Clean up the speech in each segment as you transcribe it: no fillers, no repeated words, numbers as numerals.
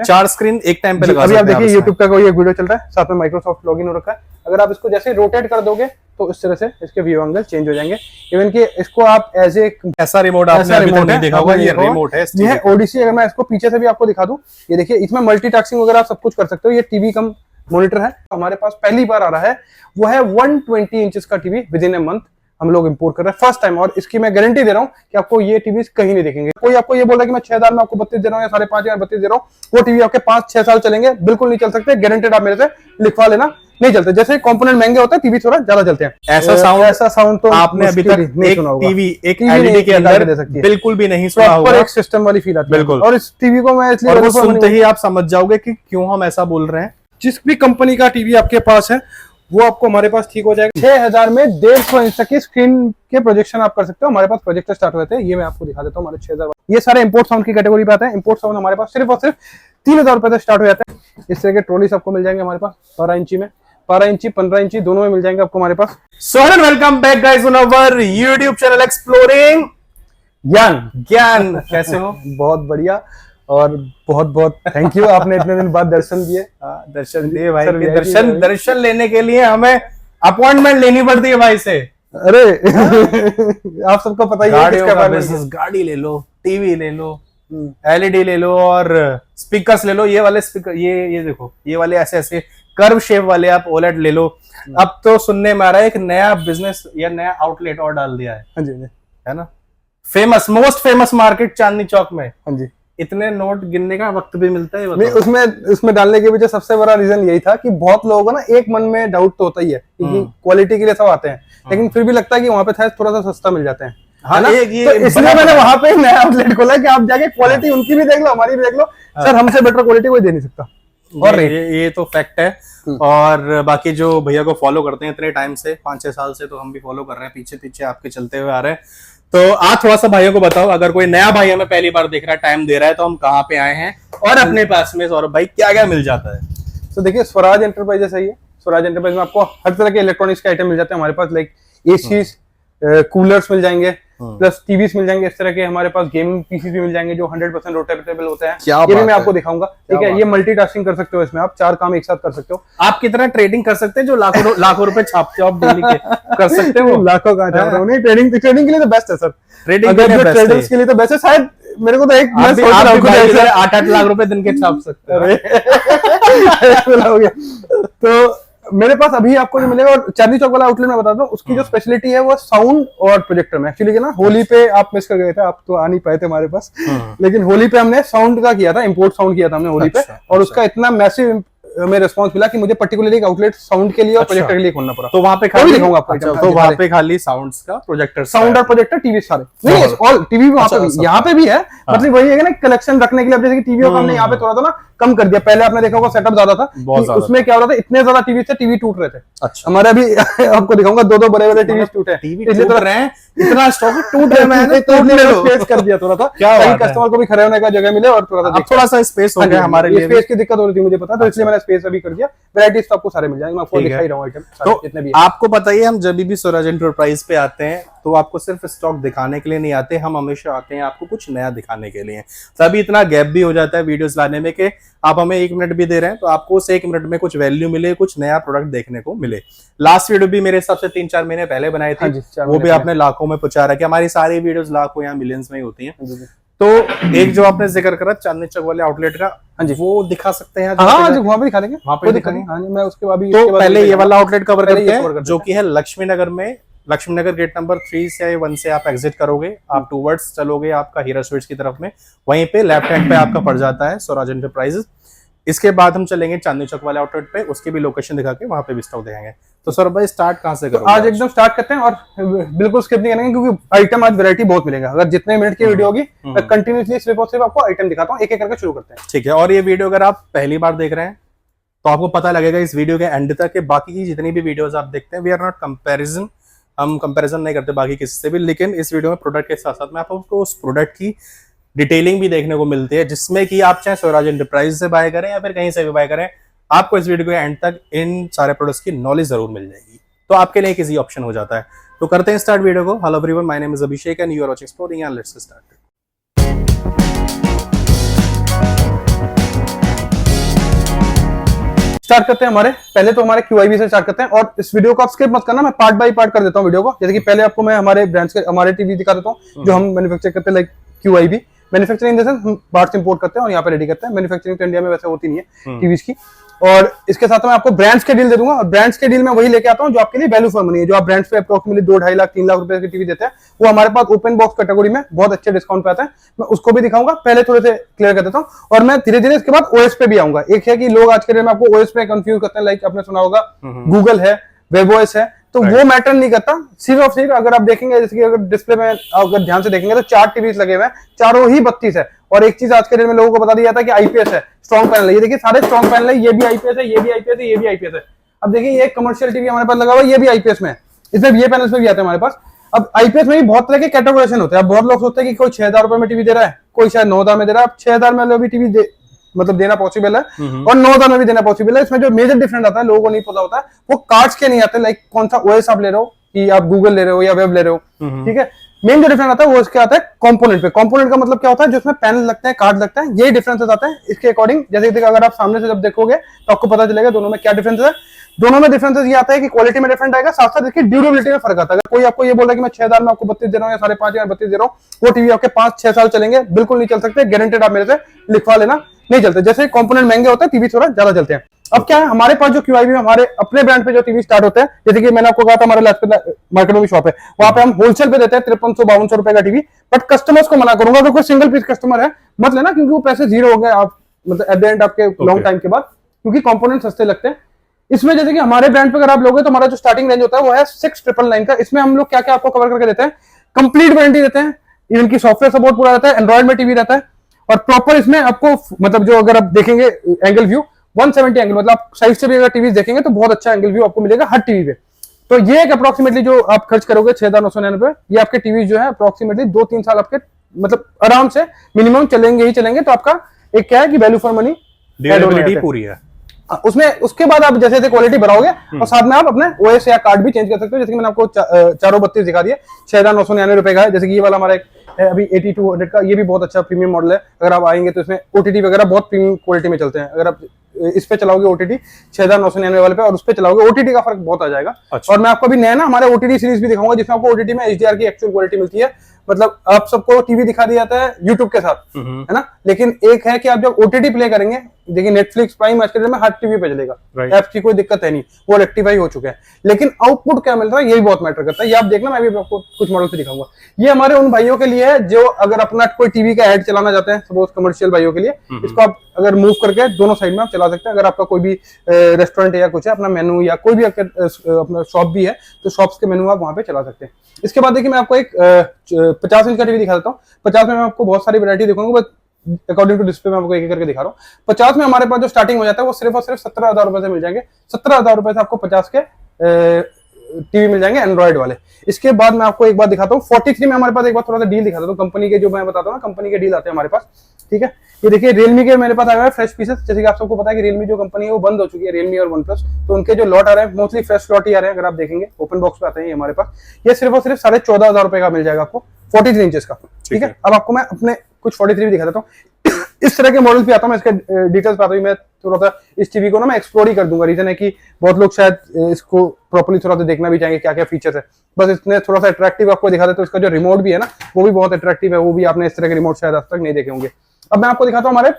4 screen एक time पे लगा अभी सकते आप हैं देखिए YouTube का कोई एक वीडियो चल रहा है, साथ में माइक्रोसॉफ्ट लॉगिन हो रखा है। अगर आप इसको जैसे रोटेट कर दोगे तो इस तरह से इसके व्यू एंगल चेंज हो जाएंगे। इवन कि इसको आप एज ए ऐसा रिमोट आपने अभी तक नहीं देखा होगा, ये रिमोट है। ये है ओडिसी। अगर मैं इसको पीछे से भी आपको दिखा दूं, ये देखिए इसमें मल्टीटास्किंग वगैरह आप सब कुछ कर सकते हो। ये टीवी कम मॉनिटर है, हमारे पास पहली बार आ रहा है, वो है 120 इंचेस का TV with in a month हम लोग इंपोर्ट कर रहे हैं फर्स्ट टाइम। और इसकी मैं गारंटी दे रहा हूँ कि आपको ये टीवी कहीं नहीं देखेंगे। कोई आपको ये बोल रहा है कि मैं 6000 में आपको 32 दे रहा हूँ या 5,500 में 32 दे रहा हूँ, वो टीवी आपके 5-6 साल चलेंगे, बिल्कुल नहीं चल सकते। गारंटेड, आप मेरे से लिखवा लेना, नहीं चलते। जैसे कंपोनेंट महंगे होते हैं, टीवी थोड़ा ज्यादा चलते हैं। ऐसा साउंड तो आपने अभी तक नहीं सुना होगा। टीवी एक एलईडी के अंदर बिल्कुल भी नहीं सुना होगा। एक सिस्टम वाली फील आती है बिल्कुल। और इस टीवी को मैं इसलिए, और वो सुनते ही आप समझ जाओगे कि क्यों हम ऐसा बोल रहे हैं। जिस भी कंपनी का टीवी आपके पास है वो आपको हमारे पास ठीक हो जाएगा। 6000 में 150 इंच तक की स्क्रीन के प्रोजेक्शन आप कर सकते हो। हमारे पास प्रोजेक्टर स्टार्ट होते हैं, ये मैं आपको दिखा देता हूँ। हमारे 6000 ये सारे इंपोर्ट साउंड की कैटेगरी पे आते हैं। इंपोर्ट साउंड हमारे पास सिर्फ और सिर्फ 3000 रुपए से स्टार्ट हो जाते हैं। इस तरह के ट्रॉलीज आपको मिल जाएंगे हमारे पास 12 इंची में, 12 इंची 15 इंची दोनों में मिल जाएंगे आपको हमारे पास। So welcome back guys on our YouTube channel exploring Gyan. कैसे हो? बहुत बढ़िया और बहुत बहुत थैंक यू, आपने इतने दिन बाद दर्शन दिए। दर्शन दिए भाई के दर्शन लेने के लिए हमें अपॉइंटमेंट लेनी पड़ती है भाई से। अरे आप सबको पता ही है किसका बिजनेस। गाड़ी ले लो, टीवी ले लो, एलईडी ले लो और स्पीकर्स ले लो। ये वाले स्पीकर, ये देखो, ये वाले ऐसे ऐसे कर्व शेप वाले आप ओलेड ले लो। अब तो सुनने में आ रहा है एक नया बिजनेस या नया आउटलेट और डाल दिया है। हाँ जी, है ना, famous, most famous market Chandni Chowk में। हाँ जी, इतने नोट गिनने का वक्त भी मिलता है? नहीं, उसमें डालने के पीछे सबसे बड़ा रीजन यही था कि बहुत लोगों को ना एक मन में डाउट तो होता ही है, क्योंकि क्वालिटी के लिए सब आते हैं, लेकिन फिर भी लगता है कि वहां पे थोड़ा सा सस्ता मिल जाते हैं। हाँ, तो इसलिए मैंने वहां पे नया आउटलेट खोला कि आप जाके क्वालिटी उनकी भी देख लो, हमारी भी देख लो। सर, हमसे बेटर क्वालिटी कोई दे नहीं सकता। और ये तो फैक्ट है। और बाकी जो भैया को फॉलो करते हैं इतने टाइम से, 5-6 साल से, तो हम भी फॉलो कर रहे हैं, पीछे पीछे आपके चलते हुए आ रहे हैं। तो आप थोड़ा सा भाइयों को बताओ, अगर कोई नया भाई हमें पहली बार देख रहा है, टाइम दे रहा है, तो हम कहाँ पे आए हैं और अपने पास में सौरभ भाई क्या क्या मिल जाता है? तो देखिए, स्वराज एंटरप्राइजेस है ये। स्वराज एंटरप्राइज में आपको हर तरह के इलेक्ट्रॉनिक्स के आइटम मिल जाते हैं हमारे पास। लाइक एसी, कूलर्स मिल जाएंगे, प्लस टीवीज मिल जाएंगे। इस तरह के हमारे पास गेमिंग पीसी भी मिल जाएंगे जो 100% रोटेटेबल होते हैं। ये भी मैं आपको दिखाऊंगा, ठीक है। ये मल्टीटास्किंग कर सकते हो, इसमें आप 4 काम एक साथ कर सकते हो। आप कितना ट्रेडिंग कर सकते हैं, जो लाखों रुपए छापते हो आप डेली के, कर सकते हो? लाखों का छाप रहा हूं। नहीं, ट्रेडिंग के लिए तो बेस्ट है सर। ट्रेडिंग ट्रेडर्स के लिए तो बेस्ट है। शायद मेरे को तो एक 8-8 लाख रुपए दिन के छाप सकते हो। तो मेरे पास अभी आपको जो मिलेगा, और चांदनी चौक वाला आउटलेट में बताता हूँ, उसकी जो स्पेशलिटी है वो साउंड और प्रोजेक्टर में। एक्चुअली ना, होली पे आप मिस कर गए थे, आप तो आ नहीं पाए थे हमारे पास, लेकिन होली पे हमने साउंड का किया था, इंपोर्ट साउंड किया था हमने होली पे, और उसका इतना मैसिव में रिस्पांस मिला कि मुझे पर्टिकुलरली एक आउटलेट साउंड के लिए और प्रोजेक्टर के लिए खोलना पड़ा। तो वहां पे खाली दिखाऊंगा आपको। तो वहां पे खाली साउंड्स का, प्रोजेक्टर, साउंड और प्रोजेक्टर, टीवी सारे नहीं, ऑल टीवी वहां पे भी, यहाँ पे भी है। मतलब वही है ना, कलेक्शन रखने के लिए। अब जैसे कि टीवी को हमने यहाँ पे थोड़ा सा ना कम कर दिया। पहले आपने देखा होगा सेटअप ज्यादा था, उसमें क्या हो रहा था, इतने ज्यादा टीवी से टीवी टूट रहे थे। अच्छा, हमारे अभी आपको दिखाऊंगा 2-2 बड़े टीवी टूटे, इसलिए तो रहे हैं, इतना स्टॉक टूट रहे, मैंने स्पेस कर दिया थोड़ा सा, ताकि कस्टमर को भी खड़े होने का जगह मिले और थोड़ा सा स्पेस हो गया हमारे लिए। स्पेस की दिक्कत हो रही थी मुझे पता, तो इसलिए मैंने स्पेस अभी कर दिया। वैरायटीज तो आपको सारे मिल जाएंगे, मैं आपको दिखा ही रहा हूं आइटम तो जितने भी। आपको बताइए, हम जब भी स्वराज एंटरप्राइज पे आते हैं तो आपको सिर्फ स्टॉक दिखाने के लिए नहीं आते, हम हमेशा आते हैं आपको कुछ नया दिखाने के लिए। तभी इतना गैप भी हो जाता है वीडियोस लाने में कि आप हमें 1 मिनट भी दे रहे हैं तो आपको उस 1 मिनट में कुछ वैल्यू मिले, कुछ नया प्रोडक्ट देखने को मिले। लास्ट वीडियो भी मेरे हिसाब से 3-4 महीने पहले बनाई थी, वो भी आपने लाखों में पहुंचा रहा है कि हमारी सारी वीडियोस लाखों या मिलियंस में ही होती हैं। तो एक जो आपने जिक्र करा चांदनी चौक वाले आउटलेट का, वो दिखा सकते हैं? हाँ, वहां पे दिखा देंगे, वहां पे दिखाएंगे। हाँ, मैं उसके बाद तो पहले ये वाला आउटलेट कवर करते हैं, जो कि है लक्ष्मी नगर में। लक्ष्मी नगर गेट नंबर 3 से 1 से आप एग्जिट करोगे, आप टूवर्ड्स चलोगे आपका हीरा स्वीट्स की तरफ में, वहीं पे लेफ्ट हैंड पे आपका पड़ जाता है स्वराज एंटरप्राइजेस। इसके बाद हम चलेंगे चांदनी चौक वाले आउटलेट पे, उसकी भी लोकेशन दिखा के वहां पे भी स्टॉक दिखाएंगे। तो सर भाई, स्टार्ट कहां से करोगे? आज एकदम स्टार्ट करते हैं, और बिल्कुल स्किप नहीं करेंगे, क्योंकि आइटम आज वैरायटी बहुत मिलेगा। अगर जितने मिनट की वीडियो होगी, मैं कंटिन्यूअसली सिर्फ और सिर्फ आपको आइटम दिखाता हूँ। एक एक करके शुरू करते हैं, ठीक है। और ये वीडियो अगर आप पहली बार देख रहे हैं तो आपको पता लगेगा इस वीडियो के एंड तक कि बाकी की जितनी भी वीडियोस आप देखते हैं, वी आर नॉट कंपैरिजन, हम कंपैरिजन नहीं करते बाकी किसी से भी, लेकिन इस वीडियो में प्रोडक्ट के साथ साथ में आपको उस प्रोडक्ट की डिटेलिंग भी देखने को मिलती है, जिसमें कि आप चाहे स्वराज एंटरप्राइज से बाय करें या फिर कहीं से भी बाय करें, आपको इस वीडियो के एंड तक इन सारे प्रोडक्ट्स की नॉलेज जरूर मिल जाएगी। तो आपके लिए एक इजी ऑप्शन हो जाता है। तो करते हैं स्टार्ट वीडियो को। Hello everyone, my name is Abhishek and you are watching exploring and let's start. Start करते हैं पहले तो हमारे QIB से स्टार्ट करते हैं। और इस वीडियो को आप स्किप मत करना, मैं पार्ट बाय पार्ट कर देता हूँ वीडियो को। जैसे कि पहले आपको मैं हमारे ब्रांड्स के हमारे टीवी दिखा देता हूँ जो हम मैन्युफैक्चर करते हैं, like QIB। Manufacturing in the sense हम पार्ट्स इंपोर्ट करते हैं और यहाँ पे रेडी करते हैं। मैन्युफैक्चरिंग तो इंडिया में वैसे होती नहीं है टीवीज की। और इसके साथ मैं आपको ब्रांड्स के डील दे दूंगा, और ब्रांड्स के डील में वही लेके आता हूँ जो आपके लिए वैल्यू फॉर मनी है। जो आप ब्रांड्स पे अप्रोक्सीमेटली 2-2.5 लाख 3 लाख रुपए की टीवी देते हैं, वो हमारे पास ओपन बॉक्स कैटेगरी में बहुत अच्छे डिस्काउंट पे आता है। मैं उसको भी दिखाऊंगा, पहले थोड़े से क्लियर कर देता हूँ और मैं धीरे धीरे इसके बाद OS पे भी आऊंगा। एक है कि लोग आज के डेट में आपको OS पे कंफ्यूज करते हैं, लाइक आपने सुना होगा गूगल है, वेबOS है, तो वो मैटर नहीं करता। सिर्फ और सिर्फ अगर आप देखेंगे, जैसे कि अगर डिस्प्ले में अगर ध्यान से देखेंगे तो 4 टीवी लगे हुए हैं, चारों ही 32 है। और एक चीज आज के डेट में लोगों को बता दिया जाता है कि IPS है, स्ट्रॉन्ग पैनल है। ये देखिए सारे स्ट्रॉन्ग पैनल है, ये भी IPS है, ये भी IPS है, ये भी IPS है। अब देखिए ये कमर्शियल टीवी हमारे पास लगा हुआ है, ये भी IPS में है, इसमें ये पैनल्स में भी आते हैं हमारे पास। अब IPS में भी बहुत तरह के कैटेगराइजेशन होते हैं। अब बहुत लोग सोचते हैं कि कोई 6,000 रुपए में टीवी दे रहा है, कोई शायद 9,000 में दे रहा है। अब 6,000 में भी टीवी मतलब देना पॉसिबल है और 9,000 में भी देना पॉसिबल है। इसमें जो मेजर डिफरेंस आता है लोगों को नहीं पता होता है, वो कार्ड्स के नहीं आते, लाइक कौन सा OS आप ले रहे हो, कि आप गूगल ले रहे हो या वेब ले रहे हो, ठीक है। मेन जो डिफरेंस आता है वो इसके आता है कंपोनेंट पे। कंपोनेंट का मतलब क्या होता है, जिसमें पैनल लगते हैं, कार्ड लगता है, यही डिफरेंसेस आता है इसके अकॉर्डिंग। जैसे कि अगर आप सामने से जब देखोगे तो आपको पता चलेगा दोनों में क्या डिफरेंस है। दोनों में डिफरेंसेस ये आता है कि क्वालिटी में डिफरेंट आएगा, साथ साथ इसकी ड्यूरेबिलिटी में फर्क आता है। अगर कोई आपको ये बोल रहा है कि मैं 6,000 में आपको 32 दे रहा हूँ या 5,500 में 32 दे रहा हूँ, वो टीवी आपके 5-6 साल चलेंगे, बिल्कुल नहीं चल सकते, गारंटेड। आप मेरे से लिखवा लेना, नहीं चलते। जैसे कंपोनेंट महंगे होते हैं, टीवी थोड़ा ज्यादा चलते हैं। अब क्या है, हमारे पास जो QIB में हमारे अपने ब्रांड पे जो टीवी स्टार्ट होते हैं, जैसे कि मैंने आपको कहा था हमारे लाजपत मार्केट में भी शॉप है, वहां पे हम होलसेल पे देते हैं 5300-5200 रुपए का टीवी। बट कस्टमर्स को मना करूंगा, अगर कोई सिंगल पीस कस्टमर है मत लेना, क्योंकि वो पैसे जीरो हो गए आप मतलब एट द एंड आपके लॉन्ग टाइम के बाद, क्योंकि कंपोनेंट सस्ते लगते हैं इसमें। जैसे कि हमारे ब्रांड पे अगर आप लोगे तो हमारा जो स्टार्टिंग रेंज होता है वो है 6,999 का। इसमें हम लोग क्या क्या आपको कवर करके देते हैं, कंप्लीट वारंटी देते हैं, इवन की सॉफ्टवेयर सपोर्ट पूरा रहता है, एंड्रॉइड में टीवी रहता है, और प्रॉपर इसमें आपको मतलब जो अगर आप देखेंगे एंगल व्यू 170 एंगल, मतलब आप साइड से भी अगर टीवी देखेंगे तो बहुत अच्छा एंगल व्यू आपको मिलेगा हर टीवी पे। तो ये एक अप्रोक्सीमेटली जो आप खर्च करोगे 6,999, ये आपके टीवी जो है अप्रोक्सीमेटली 2-3 साल आपके मतलब आराम से मिनिमम चलेंगे ही चलेंगे। तो आपका एक क्या है कि वैल्यू फॉर मनी पूरी है उसमें। उसके बाद आप जैसे जैसे क्वालिटी बढ़ाओगे और साथ में आप अपने OS या कार्ड भी चेंज कर सकते हो। जैसे कि मैंने आपको चारों 32 दिखा दिए, 6,999 रुपए का है। जैसे कि ये वाला हमारा एक है अभी 8200 का, ये भी बहुत अच्छा प्रीमियम मॉडल है। अगर आप आएंगे तो इसमें OTT वगैरह बहुत प्रीमियम क्वालिटी में चलते हैं। अगर आप इस पे चलाओगे OTT 6,999 वाले पे और उस पे चलाओगे OTT का फर्क बहुत आ जाएगा। अच्छा। और मैं आपको अभी नया ना हमारे OTT सीरीज भी दिखाऊंगा, जिसमें आपको OTT में HDR की एक्चुअल क्वालिटी मिलती है। मतलब आप सबको टीवी दिखा दिया जाता है YouTube के साथ, है ना, लेकिन एक है कि आप जब OTT प्ले करेंगे, देखिए नेटफ्लिक्स प्राइम आज के दिन में हर टीवी पे चलेगा, ऐप की कोई दिक्कत है नहीं, वो रेक्टिफाई हो चुके हैं। लेकिन आउटपुट क्या मिल रहा है यही बहुत मैटर करता है। ये आप देखना, मैं भी आपको कुछ मॉडल से दिखाऊंगा। ये हमारे उन भाइयों के लिए है जो अगर अपना कोई टीवी का एड चलाना चाहते हैं, सपोज कमर्शियल भाइयों के लिए, इसको आप अगर मूव करके दोनों साइड में आप चला सकते हैं। अगर आपका कोई भी रेस्टोरेंट है या कुछ है, अपना मेनू या कोई भी अपना शॉप भी है, तो शॉप्स के मेनू आप वहां पे चला सकते हैं। इसके बाद देखिए मैं आपको एक 50 इंच का टीवी दिखा देता हूँ। 50 में मैं आपको बहुत सारी वैरायटी दिखाऊंगा, अकॉर्डिंग टू डिस्प्ले में आपको एक एक करके दिखा रहा हूँ। 50 में हमारे पास जो स्टार्टिंग हो जाता है वो सिर्फ और सिर्फ 17,000 रुपए से मिल जाएंगे। 17,000 रुपए से आपको 50 के टीवी मिल जाएंगे एंड्रॉइड वाले। इसके बाद मैं आपको एक बात दिखाता हूँ, 43 में हमारे पास एक बार थोड़ा सा डील दिखाता हूँ। कंपनी के जो मैं बताता हूँ ना, कंपनी के डील आते हैं हमारे पास, ठीक है। ये देखिए रियलमी के मेरे पास आया है फ्रेश पीसेस। जैसे कि आप सबको पता है कि रियलमी जो कंपनी है वो बंद हो चुकी है, रियलमी और OnePlus, तो उनके जो लॉट आ रहे हैं मोस्टली फ्रेश लॉट ही आ रहे हैं। अगर आप देखेंगे ओपन बॉक्स पे आते हैं हमारे पास, ये सिर्फ और सिर्फ 14,500 रुपए का मिल जाएगा आपको, 43 इंचेस का, ठीक है। अब आपको मैं अपने कुछ 43 भी दिखा देता हूँ। इस तरह के मॉडल पे आता हूँ मैं, इसके डिटेल्स पे आता हूँ। मैं थोड़ा सा इस टीवी को ना मैं एक्सप्लोर ही कर दूंगा। रीजन है कि बहुत लोग शायद इसको प्रॉपर्ली थोड़ा सा देखना भी चाहेंगे क्या क्या फीचर्स है। बस इसने थोड़ा सा अट्रैक्टिव आपको दिखा देता हूँ। इसका जो रिमोट भी है ना, वो भी बहुत अट्रैक्टिव है। वो भी आपने इस तरह के रिमोट शायद आज तक नहीं देखे होंगे। अब मैं आपको दिखाता हूँ हमारे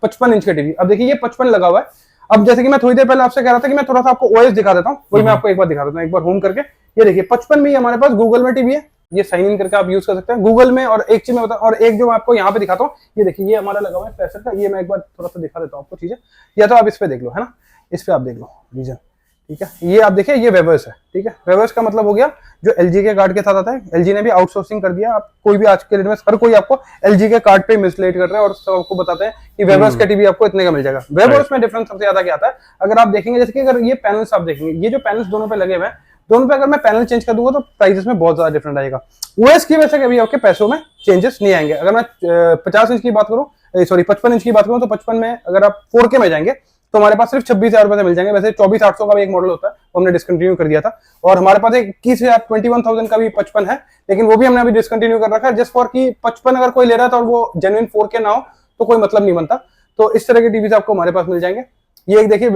55 इंच का टीवी। अब देखिए ये 55 लगा हुआ है। अब जैसे कि मैं थोड़ी देर पहले आपसे कह रहा था कि मैं थोड़ा सा आपको OS दिखा देता हूँ, वही मैं आपको एक बार दिखा देता हूँ, एक बार होम करके। ये देखिए 55 में हमारे पास गूगल में टीवी है, ये साइन इन करके आप यूज कर सकते हैं गूगल में। और एक चीज मैं बताऊं, और एक जो मैं आपको यहाँ पे दिखाता हूँ, ये देखिए ये हमारा लगा हुआ है फ्लैशर का। ये मैं एक बार थोड़ा सा दिखा देता हूँ आपको चीजें, या तो आप इस पे देख लो, है ना, इस पे आप देख लो रीजन, ठीक है। ये आप देखिए ये वेबर्स है, ठीक है। वेबर्स का मतलब हो गया जो LG के कार्ड के साथ आता है। LG ने भी आउटसोर्सिंग कर दिया। आप कोई भी आज के डेट में हर कोई आपको LG के कार्ड पे मिसलेट कर रहा है और सब आपको बताते हैं कि वेबर्स का टीवी आपको इतने का मिल जाएगा। वेबर्स में डिफरेंस सबसे ज्यादा क्या आता है, अगर आप देखेंगे, जैसे कि अगर ये पैनल्स आप देखेंगे, ये जो पैनल्स दोनों पे लगे हुए हैं, दोनों पे अगर मैं पैनल चेंज कर दूंगा तो प्राइसेस में बहुत ज्यादा डिफरेंट आएगा। OS की वजह से कभी आपके पैसों में चेंजेस नहीं आएंगे। अगर मैं 50 इंच की बात करूं, सॉरी 55 इंच की बात करूं, तो 55 में अगर आप 4K में जाएंगे तो हमारे पास सिर्फ 26,000 रुपए से मिल जाएंगे। वैसे 24,800 का भी एक मॉडल होता है, वो हमने डिसकंटिन्यू कर दिया था। और हमारे पास एक 21,000 का भी 55 है, लेकिन वो भी हमने अभी डिसकंटिन्यू कर रखा है, जस्ट फॉर कि 55 अगर कोई ले रहा था और वो जेन्युइन 4K ना हो तो कोई मतलब नहीं बनता। तो इस तरह के टीवी आपको हमारे पास मिल जाएंगे। ये एक देखिए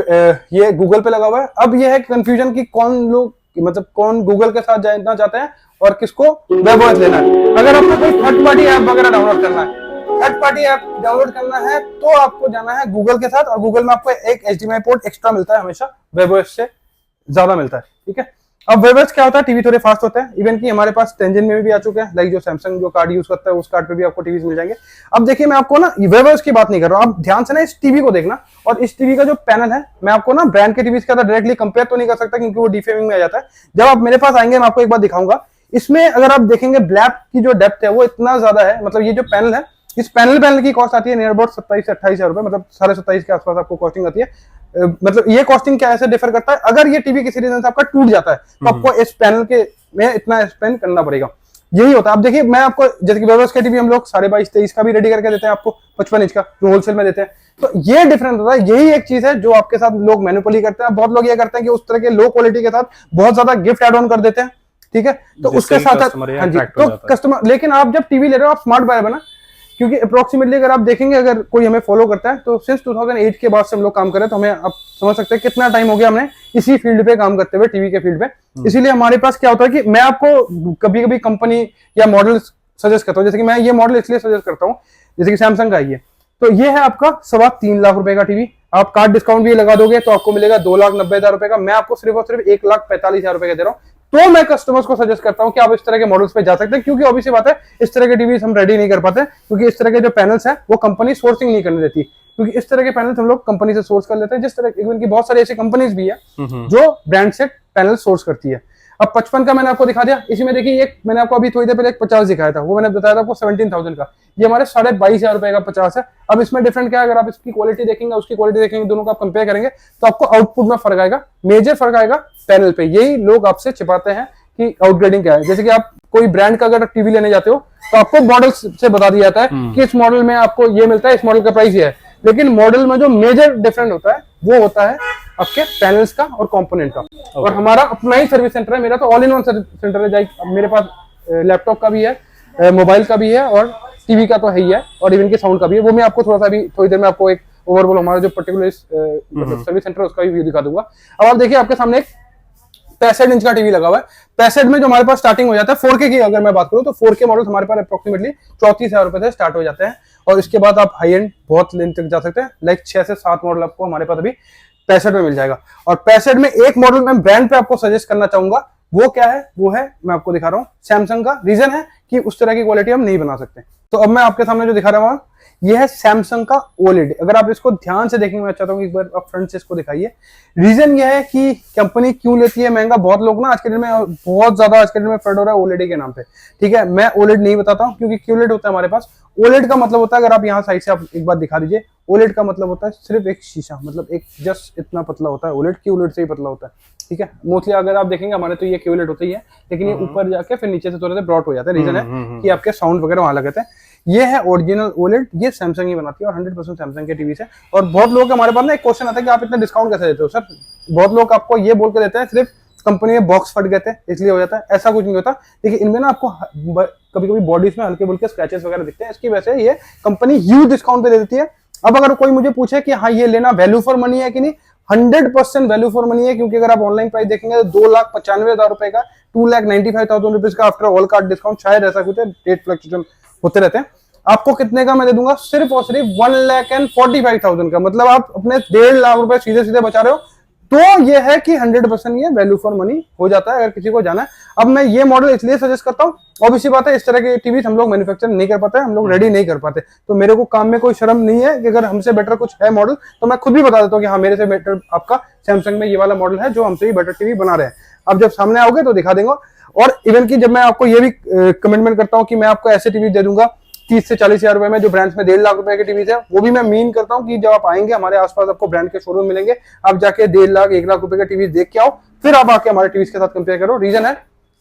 ये गूगल पे लगा हुआ है। अब ये है कंफ्यूजन कि कौन लोग मतलब कौन गूगल के साथ जाना चाहते हैं और किसको वेबओएस लेना है। अगर आपको कोई थर्ड पार्टी ऐप वगैरह डाउनलोड करना है, थर्ड पार्टी ऐप डाउनलोड करना है तो आपको जाना है गूगल के साथ, और गूगल में आपको एक HDMI पोर्ट एक्स्ट्रा मिलता है, हमेशा वेबओएस से ज्यादा मिलता है। ठीक है, अब वेबओएस क्या होता है, टीवी थोड़े फास्ट होते हैं। इवन कि हमारे पास 10 Gen में भी आ चुके हैं, लाइक जो सैमसंग जो कार्ड यूज करता है उस कार्ड पे भी आपको टीवी मिल जाएंगे। अब देखिए मैं आपको ना वेबओएस की बात नहीं कर रहा हूँ, आप ध्यान से ना इस टीवी को देखना, और इस टीवी का जो पैनल है मैं आपको ना ब्रांड के टीवी के साथ डायरेक्टली कंपेयर तो नहीं कर सकता क्योंकि वो डिफेमिंग में आ जाता है। जब आप मेरे पास आएंगे मैं आपको एक बार दिखाऊंगा। इसमें अगर आप देखेंगे ब्लैक की जो डेप्थ है वो इतना ज्यादा है, मतलब ये जो पैनल है, इस पैनल की कॉस्ट आती है नियर अबाउट 27 से 28 हजार रुपए, मतलब 27.5 के आसपास आपको कॉस्टिंग आती है। मतलब ये कॉस्टिंग क्या ऐसे डिफर करता है, अगर ये टीवी किसी रीजन से आपका टूट जाता है तो आपको इस पैनल के में इतना स्पेंड करना पड़ेगा, यही होता है। अब देखिए मैं आपको जैसे कि वेबओएस के टीवी हम लोग 22.5-23 का भी रेडी करके देते हैं आपको, 55 इंच का जो होलसेल में देते हैं, तो ये डिफरेंस होता है। यही एक चीज है जो आपके साथ लोग मैनिपुलेट करते हैं। बहुत लोग ये करते हैं कि उस तरह के लो क्वालिटी के साथ बहुत ज्यादा गिफ्ट एड ऑन कर देते हैं, ठीक है, तो उसके साथ हाँ जी, तो कस्टमर, लेकिन आप जब टीवी ले रहे हो आप स्मार्ट बायर बना, क्योंकि अप्रोक्सीमेटली अगर आप देखेंगे, अगर कोई हमें फॉलो करता है तो सिंस 2008 के बाद से हम लोग काम कर रहे हैं, तो हमें आप समझ सकते हैं कितना टाइम हो गया हमने इसी फील्ड पे काम करते हुए, टीवी के फील्ड पे। इसीलिए हमारे पास क्या होता है कि मैं आपको कभी कभी कंपनी या मॉडल सजेस्ट करता हूँ। जैसे कि मैं ये मॉडल इसलिए सजेस्ट करता हूँ, जैसे कि सैमसंग का ये, तो ये है आपका 3.25 लाख रुपए का टीवी। आप कार्ड डिस्काउंट भी लगा दोगे तो आपको मिलेगा 2,90,000 रुपए का। मैं आपको सिर्फ और सिर्फ 1,45,000 रुपए का दे रहा हूँ। तो मैं कस्टमर्स को सजेस्ट करता हूं कि आप इस तरह के मॉडल्स पे जा सकते हैं, क्योंकि ऑब्वियसली बात है इस तरह के टीवी हम रेडी नहीं कर पाते, क्योंकि इस तरह के जो पैनल्स हैं वो कंपनी सोर्सिंग नहीं करने देती, क्योंकि इस तरह के पैनल्स हम लोग कंपनी से सोर्स कर लेते हैं। जिस तरह इवन की बहुत सारी ऐसी कंपनीज भी है जो ब्रांड से पैनल सोर्स करती है। अब 55 का मैंने आपको दिखा दिया, इसी में देखिए एक मैंने आपको अभी थोड़ी देर पहले एक 50 दिखाया था, वो मैंने बताया था आपको 17,000 का, ये हमारे 22,500 रुपए का 50 है। अब इसमें डिफरेंट क्या है, अगर आप इसकी क्वालिटी देखेंगे उसकी क्वालिटी देखेंगे, दोनों का आप कंपेयर करेंगे तो आपको आउटपुट में फर्क आएगा, मेजर फर्क आएगा पैनल पे। यही लोग आपसे छिपाते हैं कि आउटग्रेडिंग क्या है। जैसे कि आप कोई ब्रांड का अगर टीवी लेने जाते हो तो आपको मॉडल से बता दिया जाता है कि इस मॉडल में आपको ये मिलता है, इस मॉडल का प्राइस ये है, लेकिन मॉडल में जो मेजर डिफरेंट होता है वो होता है आपके पैनल्स का और कंपोनेंट का। और हमारा अपना ही सर्विस सेंटर है, मेरा तो ऑल इन वन सेंटर है। मेरे पास लैपटॉप का भी है, मोबाइल का भी है और टीवी का तो है ही है, और इवन के साउंड का भी है। वो मैं आपको थोड़ा सा अभी थोड़ी देर में आपको एक ओवरऑल हमारा जो पर्टिकुलर सर्विस सेंटर है उसका भी व्यू दिखा दूंगा। अब आप देखिए आपके सामने एक 65 इंच का टीवी लगा हुआ है। 65 में जो हमारे पास स्टार्टिंग हो जाता है 4K की अगर मैं बात करूं तो 4K मॉडल हमारे पास अप्रोक्सीमेटली 34,000 रुपए से स्टार्ट हो जाते हैं, और इसके बाद आप हाई एंड बहुत लेंथ तक जा सकते हैं, लाइक 6 से 7 मॉडल आपको हमारे पास अभी 65 में मिल जाएगा। और 65 में एक मॉडल मैं ब्रांड पे आपको सजेस्ट करना चाहूंगा, वो क्या है, वो है मैं आपको दिखा रहा हूँ सैमसंग का। रीजन है कि उस तरह की क्वालिटी हम नहीं बना सकते। तो अब मैं आपके सामने जो दिखा रहा हूँ ये है सैमसंग का ओलेड। अगर आप इसको ध्यान से देखेंगे, मैं चाहता हूँ एक बार आप फ्रंट से इसको दिखाइए। रीजन ये है कि कंपनी क्यों लेती है महंगा। बहुत लोग ना आज के दिन में बहुत ज्यादा आज के दिन में फ्रड हो रहा है ओलेड के नाम पे, ठीक है। मैं ओलेड नहीं बताता हूँ क्योंकि क्यूलेड होता है हमारे पास। ओलेड का मतलब होता है, अगर आप यहाँ साइड से आप एक बार दिखा दीजिए, ओलेड का मतलब होता है सिर्फ एक शीशा, मतलब एक जस्ट इतना पतला होता है ओलेड, क्यूलेड से ही पतला होता है, ठीक है। मोस्टली अगर आप देखेंगे हमारे तो ये क्यूलेड होता ही है, लेकिन ये ऊपर जाके फिर नीचे से थोड़े से ब्रॉड हो जाता है। रीजन है कि आपके साउंड वगैरह वहां लगाते हैं। ये है ओरिजिनल ओलेड, ये सैमसंग ही बनाती है और 100% सैमसंग के टीवी से। और बहुत लोग हमारे पास ना एक क्वेश्चन आता है कि आप इतना डिस्काउंट कैसे देते हो सर। बहुत लोग आपको ये बोल के देते हैं सिर्फ कंपनी में बॉक्स फट गए थे इसलिए हो जाता है, ऐसा कुछ नहीं होता। देखिए इनमें ना आपको कभी कभी बॉडीज में हल्के बुल्के स्क्रैचेस वगैरह दिखते हैं, इसकी वजह से ये कंपनी ह्यूज डिस्काउंट पे दे देती है। अब अगर कोई मुझे पूछे कि हाँ ये लेना वैल्यू फॉर मनी है कि नहीं, 100% वैल्यू फॉर मनी है, क्योंकि अगर आप ऑनलाइन प्राइस देखेंगे तो 2,95,000 रुपए का, 2,95,000 रुपीज का आफ्टर ऑल कार्ड डिस्काउंट, शायद ऐसा कुछ है, डेट फ्लक्चुएशन होते रहते हैं। आपको कितने का मैं दे दूंगा, सिर्फ और सिर्फ 1,45,000 का, मतलब आप अपने 1.5 लाख रुपए सीधे सीधे बचा रहे हो। तो ये है कि 100% ये वैल्यू फॉर मनी हो जाता है अगर किसी को जाना है। अब मैं ये मॉडल इसलिए सजेस्ट करता हूँ, ऑब्वियसली बात है इस तरह के टीवी हम लोग मैन्युफैक्चर नहीं कर पाते, हम लोग रेडी नहीं कर पाते, तो मेरे को काम में कोई शर्म नहीं है कि अगर हमसे बेटर कुछ है मॉडल तो मैं खुद भी बता देता हूँ कि हाँ मेरे से बेटर आपका सैमसंग में ये वाला मॉडल है जो हमसे ही बेटर टीवी बना रहे हैं। अब जब सामने आओगे तो दिखा देंगे। और इवन की जब मैं आपको ये भी कमिटमेंट करता हूँ कि मैं आपको ऐसे टीवी दे दूंगा 30 से 40,000 रुपए में, जो ब्रांड्स में 1.5 लाख रुपए के टीवी है, वो भी मैं मीन करता हूं कि जब आप आएंगे हमारे आसपास आपको ब्रांड के शोरूम मिलेंगे, आप जाके 1.5 लाख 1 लाख रुपए के टीवी देख के आओ, फिर आप आके हमारे टीवी के साथ कंपेयर करो। रीजन है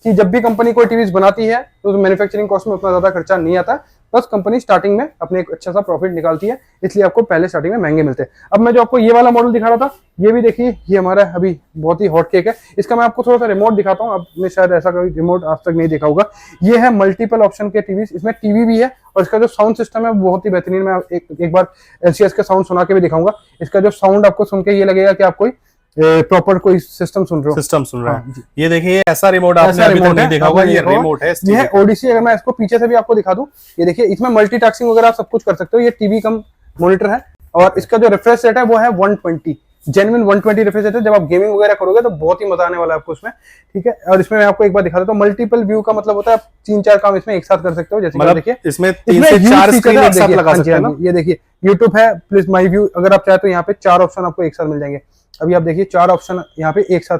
कि जब भी कंपनी कोई टीवी बनाती है तो मैन्युफैक्चरिंग कॉस्ट में उतना ज्यादा खर्चा नहीं आता, बस कंपनी स्टार्टिंग में अपने एक अच्छा सा प्रॉफिट निकालती है, इसलिए आपको पहले स्टार्टिंग में महंगे मिलते हैं। अब मैं जो आपको ये वाला मॉडल दिखा रहा था, ये भी देखिए, ये हमारा अभी बहुत ही हॉट केक है। इसका मैं आपको थोड़ा सा रिमोट दिखाता हूँ, आपने शायद ऐसा कोई रिमोट आज तक नहीं देखा होगा। ये है मल्टीपल ऑप्शन के टीवी, इसमें टीवी भी है और इसका जो साउंड सिस्टम है वो बहुत ही बेहतरीन। मैं एक बार एलसीएस का साउंड सुना के भी दिखाऊंगा। इसका जो साउंड आपको सुन के ये लगेगा कि आप कोई प्रॉपर कोई सिस्टम सुन रहे हो। सिस्टम सुन रहे हैं। ये देखिए ऐसा रिमोट आपने अभी तक नहीं देखा होगा, ये रिमोट है। ये है ओडिसी। अगर मैं इसको पीछे से भी आपको दिखा दूं, ये देखिए, इसमें मल्टीटास्किंग वगैरह आप सब कुछ कर सकते हो। ये टीवी कम मॉनिटर है और इसका जो रिफ्रेश रेट है वो है 120, जेन्युइन 120 रिफ्रेश रेट है। जब आप गेमिंग वगैरह करोगे तो बहुत ही मजा आने वाला है आपको इसमें, ठीक है। और इसमें मैं आपको एक बार दिखा देता हूँ, मल्टीपल व्यू का मतलब होता है आप 3-4 काम इसमें एक साथ कर सकते हो। जैसे मतलब देखिए, इसमें 3 से 4 स्क्रीन एक साथ लगा सकते हैं ना। ये देखिए, यूट्यूब है प्लस माई व्यू, अगर आप चाहे तो यहाँ पे 4 ऑप्शन आपको एक साथ मिल जाएंगे। अभी आप देखिए 4 ऑप्शन यहाँ पे एक साथ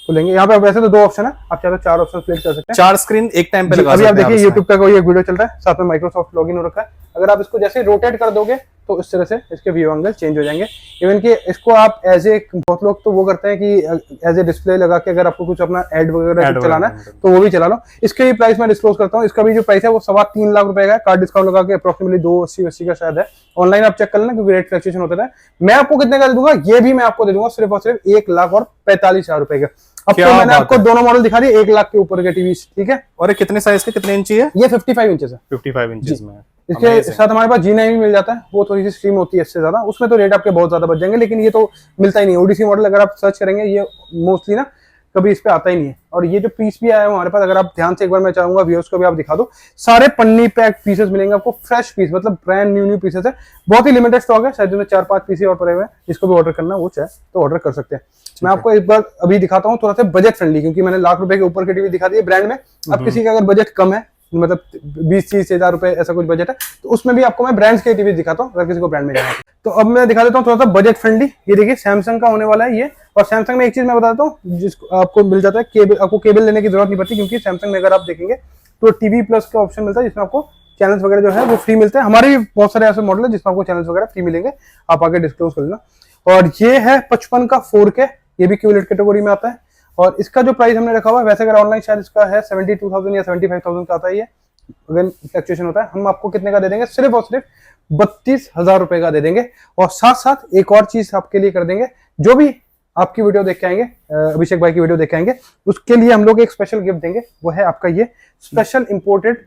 खुलेंगे। यहाँ पे वैसे तो 2 ऑप्शन है, आप चाहे तो 4 ऑप्शन क्लिक कर सकते हैं। 4 स्क्रीन एक टाइम पे लगा सकते हैं। अभी आप देखिए YouTube का कोई एक वीडियो चल रहा है, साथ में माइक्रोसॉफ्ट लॉगिन हो रखा है। अगर आप इसको जैसे रोटेट कर दोगे तो इस तरह से इसके व्यू एंगल चेंज हो जाएंगे। इवन कि इसको आप एज ए, बहुत लोग तो वो करते हैं कि एज ए डिस्प्ले लगा के अगर आपको कुछ अपना एड वगैरह चलाना है तो वो भी चला लो। इसके भी प्राइस मैं डिस्क्लोज करता हूँ। इसका भी जो प्राइस है वो 3.25 लाख रुपए का है, कार्ड डिस्काउंट लगा के अप्रोक्सीमेटली 280 का शायद है। ऑनलाइन आप चेक कर लेना क्योंकि रेट फ्लक्चुएशन होता है। मैं आपको कितने का दे दूंगा, ये भी मैं आपको दे दूंगा सिर्फ और सिर्फ 1,45,000 रुपए का। अब तो मैंने आपको दोनों मॉडल दिखा दिए 1 लाख के ऊपर के टीवी, ठीक है। और कितने साइज के, कितने इंची है? ये 55 इंचेस है। 55 इंचेस में। इसके साथ हमारे पास G9 भी मिल जाता है, वो थोड़ी सी स्ट्रीम होती है इससे ज्यादा, उसमें तो रेट आपके बहुत ज्यादा बच जाएंगे, लेकिन ये तो मिलता ही नहीं। ओडीसी मॉडल अगर आप सर्च करेंगे ये मोस्टली ना कभी इस पे आता ही नहीं है। और ये जो पीस भी आया है हमारे पास, अगर आप ध्यान से एक बार मैं चाहूंगा व्यूअर्स को भी आप दिखा दो, सारे पन्नी पैक पीसेस मिलेंगे आपको, फ्रेश पीस, मतलब ब्रांड न्यू पीसेस है। बहुत ही लिमिटेड स्टॉक है, शायद 4-5 पीस और पड़े हुए हैं। जिसको भी ऑर्डर करना वो चाहे तो ऑर्डर कर सकते हैं। मैं आपको एक बार अभी दिखाता हूँ थोड़ा सा बजट फ्रेंडली, क्योंकि मैंने लाख रुपए के ऊपर के टीवी दिखा दिए ब्रांड में। अब किसी का अगर बजट कम है, मतलब 20-30 हजार रुपए ऐसा कुछ बजट है, तो उसमें भी आपको मैं ब्रांड्स के टीवी दिखाता हूँ अगर किसी को ब्रांड में जाना है। तो अब मैं दिखा देता हूँ थोड़ा सा बजट फ्रेंडली। ये देखिए सैमसंग का होने वाला है ये। और सैमसंग में एक चीज मैं बताता हूँ, जिसको आपको मिल जाता है केबल, आपको केबल लेने की जरूरत नहीं पड़ती, क्योंकि सैमसंग में अगर आप देखेंगे तो टीवी प्लस का ऑप्शन मिलता है, जिसमें आपको चैनल्स वगैरह जो है वो फ्री मिलते हैं। हमारे भी बहुत सारे ऐसे मॉडल है जिसमें आपको चैनल्स वगैरह फ्री मिलेंगे, आप आगे डिस्क्लोज कर लेना। और ये है 55 का 4K, ये भी क्यूलेट कैटेगरी में आता है। और इसका जो प्राइस हमने रखा हुआ है, वैसे अगर ऑनलाइन शायद इसका है 72,000 या 75,000 का आता है। ये अगर फ्लक्चुएशन होता है, हम आपको कितने का दे देंगे, सिर्फ और सिर्फ 32,000 रुपए का दे देंगे। और साथ साथ एक और चीज आपके लिए कर देंगे, जो भी आपकी वीडियो देख के आएंगे, अभिषेक भाई की वीडियो देख के आएंगे, उसके लिए हम लोग एक स्पेशल गिफ्ट देंगे। वो है आपका ये स्पेशल इंपोर्टेड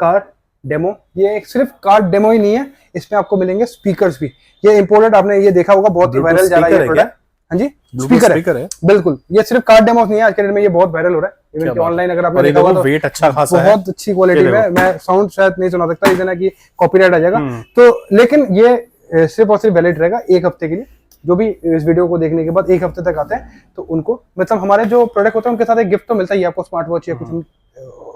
कार डेमो। ये एक सिर्फ कार डेमो ही नहीं है, इसमें आपको मिलेंगे स्पीकर्स भी। ये इंपोर्टेड, आपने ये देखा होगा, बहुत ही वायरल जा रहा है ये प्रोडक्ट। हाँ जी, स्पीकर है बिल्कुल। ये सिर्फ कार डेमो नहीं है, आज के डेट में ये बहुत वायरल हो रहा है। इवन कि ऑनलाइन अगर आपने देखा होगा तो वेट अच्छा खासा है, बहुत अच्छी क्वालिटी में। मैं साउंड शायद नहीं सुना सकता, इतना कि कॉपीराइट आ जाएगा तो, लेकिन ये सिर्फ और सिर्फ वैलिड रहेगा 1 हफ्ते के लिए। जो भी इस वीडियो को देखने के बाद 1 हफ्ते तक आते हैं तो उनको, मतलब हमारे जो प्रोडक्ट होते हैं उनके साथ एक गिफ्ट तो मिलता ही है आपको, स्मार्ट वॉच या कुछ,